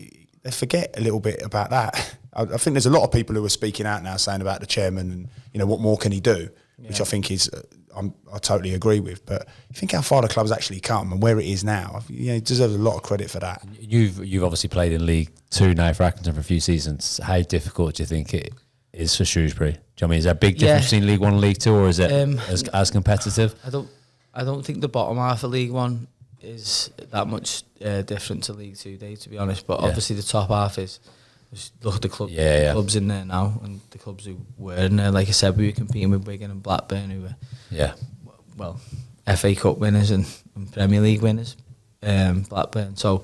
they forget a little bit about that. I think there's a lot of people who are speaking out now saying about the chairman and, what more can he do, which I think is, I totally agree with. But you think how far the club's actually come and where it is now, he deserves a lot of credit for that. You've obviously played in League Two now for Accrington for a few seasons. How difficult do you think it is for Shrewsbury? Do you know what I mean? Is there a big difference between League One and League Two, or is it as competitive? I don't think the bottom half of League One is that much different to League Two, Dave, to be honest. But obviously the top half is. Look at the clubs in there now, and the clubs who were in there. Like I said, we were competing with Wigan and Blackburn, who were FA Cup winners and Premier League winners. Blackburn. So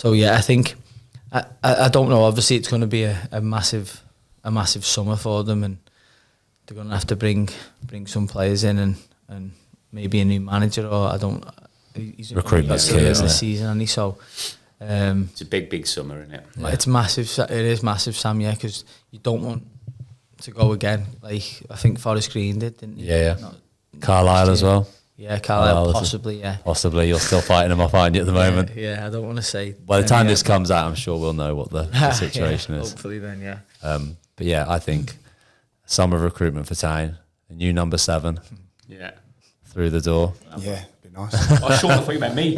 I think I don't know. Obviously, it's going to be a massive summer for them, and they're going to have to bring some players in and maybe a new manager, or I don't. He's recruitment's key, isn't it? Season, and so. It's a big summer, isn't it? Yeah. It's massive. It is massive, Sam. Yeah, because you don't want to go again. Like I think Forest Green did, didn't you? Yeah. Carlisle as well. Yeah, Carlisle possibly. Yeah, possibly. You're still fighting them off, aren't you, at the moment? Yeah, I don't want to say. By the time this comes out, I'm sure we'll know what the situation is. Hopefully, then, yeah. But yeah, I think summer recruitment for Town, a new number 7. Yeah. Through the door. Yeah. Nice. Shaun, I thought you meant me.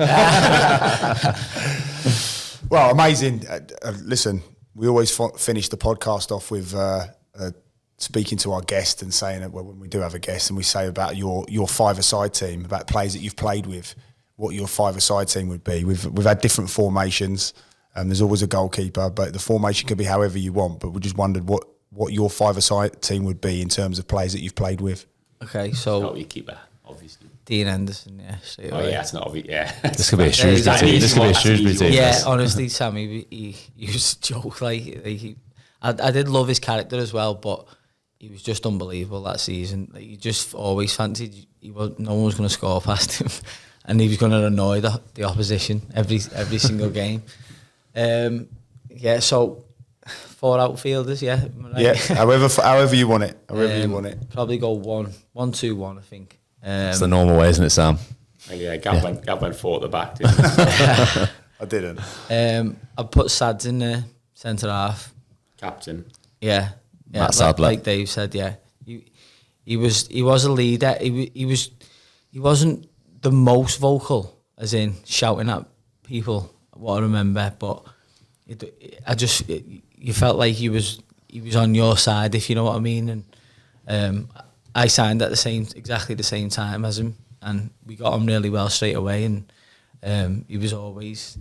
Well, amazing. Listen, we always finish the podcast off with speaking to our guest and saying that when we do have a guest, and we say about your five-a-side team, about players that you've played with, what your five-a-side team would be. We've had different formations. There's always a goalkeeper, but the formation could be however you want. But we just wondered what your five-a-side team would be in terms of players that you've played with. Okay, so goalkeeper, obviously. Dean Anderson, yeah. Oh yeah, it's not obvious. Yeah, this could be a Shrewsbury team. This could be a Shrewsbury team. Yeah, honestly, Sammy, he was a joke. I did love his character as well, but he was just unbelievable that season. You just always fancied no one was going to score past him, and he was going to annoy the opposition every single game. Yeah, so 4 outfielders. Yeah, right? Yeah. However you want it. However you want it. Probably go 1-2-1. I think. It's the normal way, isn't it, Sam? Yeah, Gav went 4 at the back, didn't he? I didn't. I put Sads in there, centre half. Captain. Yeah. Matt Sadler. Like Dave said, yeah. He was a leader. He wasn't the most vocal, as in shouting at people, what I remember, but you felt like he was on your side, if you know what I mean. And I signed at exactly the same time as him, and we got on really well straight away. And he was always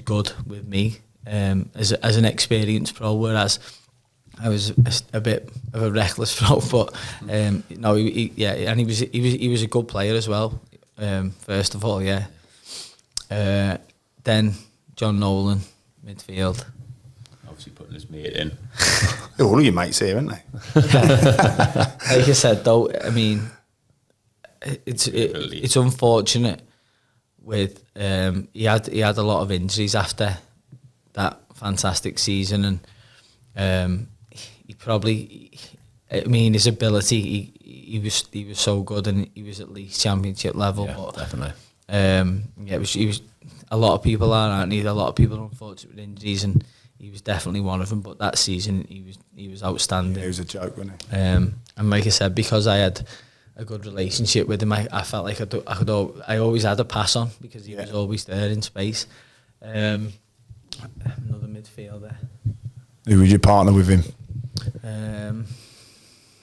good with me as an experienced pro, whereas I was a bit of a reckless pro. But no, and he was a good player as well. First of all, yeah. Then John Nolan, midfield. Obviously putting his mate in. All of your mates here, aren't they? Like I said, though, I mean, it's unfortunate. With he had a lot of injuries after that fantastic season, and he probably, I mean, his ability, he was so good, and he was at least championship level. Yeah, but, definitely. He was. A lot of people aren't he? A lot of people are unfortunate with injuries, and he was definitely one of them. But that season, he was outstanding. Yeah, he was a joke, wasn't he? And like I said, because I had a good relationship with him, I felt like I always had a pass on, because he was always there in space. Another midfielder. Who was your partner with him?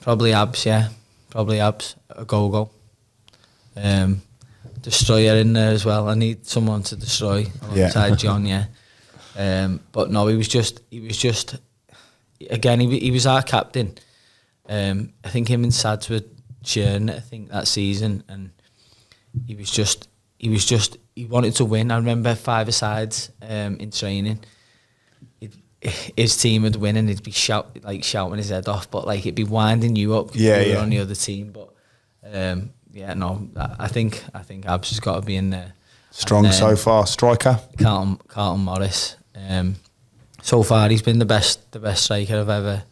Probably Abs, yeah. Probably Abs, a go-go. Destroyer in there as well. I need someone to destroy alongside John, yeah. But no, he was just again, he was our captain. I think him and Sads were sharing it, I think, that season, and he wanted to win. I remember five-a-sides in training. His team would win, and he'd be shouting his head off, but like it'd be winding you up. Yeah, you were on the other team, but yeah, no, I think Abs has got to be in there. Strong so far, striker. Carlton Morris. So far, he's been the best striker I've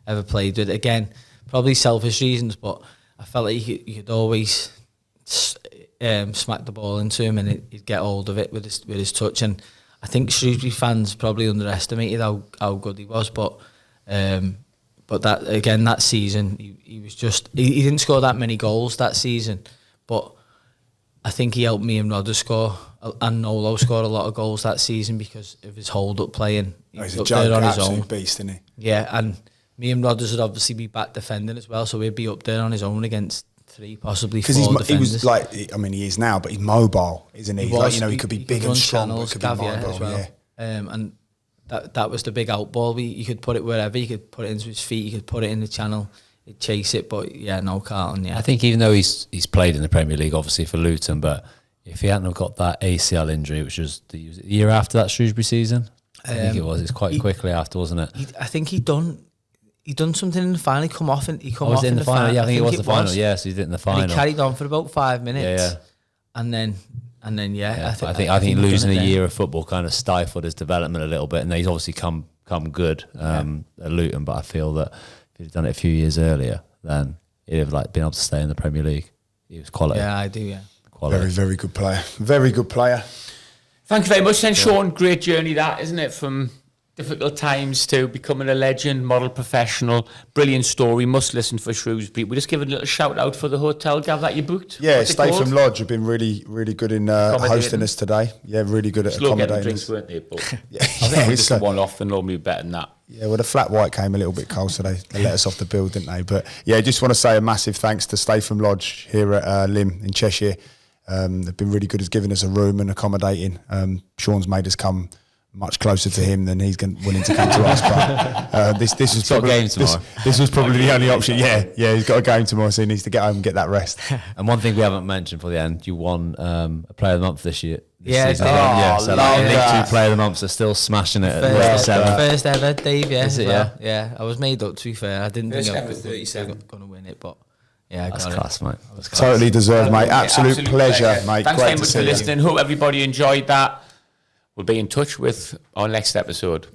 ever played with. Again, probably selfish reasons, but I felt like you could always smack the ball into him, and he'd get hold of it with his touch. And I think Shrewsbury fans probably underestimated how good he was, but that season he was just he didn't score that many goals that season, but I think he helped me and Rodder score, and Nolo scored a lot of goals that season because of his hold-up playing. He's a joke, on his own beast, isn't he? Yeah, and me and Rodders would obviously be back defending as well, so he'd be up there on his own against 3, possibly 4 defenders. He was like, I mean, he is now, but he's mobile, isn't he? He could be big and strong, but could be mobile as well. Yeah. And that was the big out ball. You could put it wherever. You could put it into his feet. You could put it in the channel. He'd chase it, but yeah, no, Carlton. Yeah, I think even though he's played in the Premier League, obviously for Luton, but if he hadn't have got that ACL injury, which was the year after that Shrewsbury season, I think it was. It's quite quickly after, wasn't it? I think he done something in the final. He come off and he come off was in the final. Yeah, I think it was the final. Yeah, so he did it in the final. And he carried on for about 5 minutes. Yeah. And then yeah. I think losing a year of football kind of stifled his development a little bit, and he's obviously come good at Luton. But I feel that if he'd done it a few years earlier, then he'd have been able to stay in the Premier League. He was quality. Yeah, I do. Yeah, quality. Very, very good player. Very good player. Thank you very much, then, Shaun. Great journey, that, isn't it? From difficult times to becoming a legend, model professional, brilliant story, must listen for Shrewsbury. We're just giving a little shout out for the hotel, Gav, that you booked. Yeah, Statham Lodge have been really, really good in hosting us today. Yeah, really good at accommodating drinks, us. Weren't they? But Yeah, I think it was just a one-off, and normally better than that. Yeah, well, the flat white came a little bit cold, so they let us off the bill, didn't they? But yeah, just want to say a massive thanks to Statham Lodge here at Lymm in Cheshire. They've been really good at giving us a room and accommodating. Shaun's made us come much closer to him than he's willing to come to us. But this was probably this was probably the only option. Yeah, he's got a game tomorrow, so he needs to get home and get that rest. And one thing we haven't mentioned for the end, you won a Player of the Month this year. Season. So League 2 Player of the Month are still smashing it. First ever, Dave. Yeah, Is it, yeah. I was made up. To be fair, I didn't think I was 37 going to win it, but. Yeah, that's class, mate. Totally deserved, mate. Absolute pleasure, mate. Thanks very much for listening. Hope everybody enjoyed that. We'll be in touch with our next episode.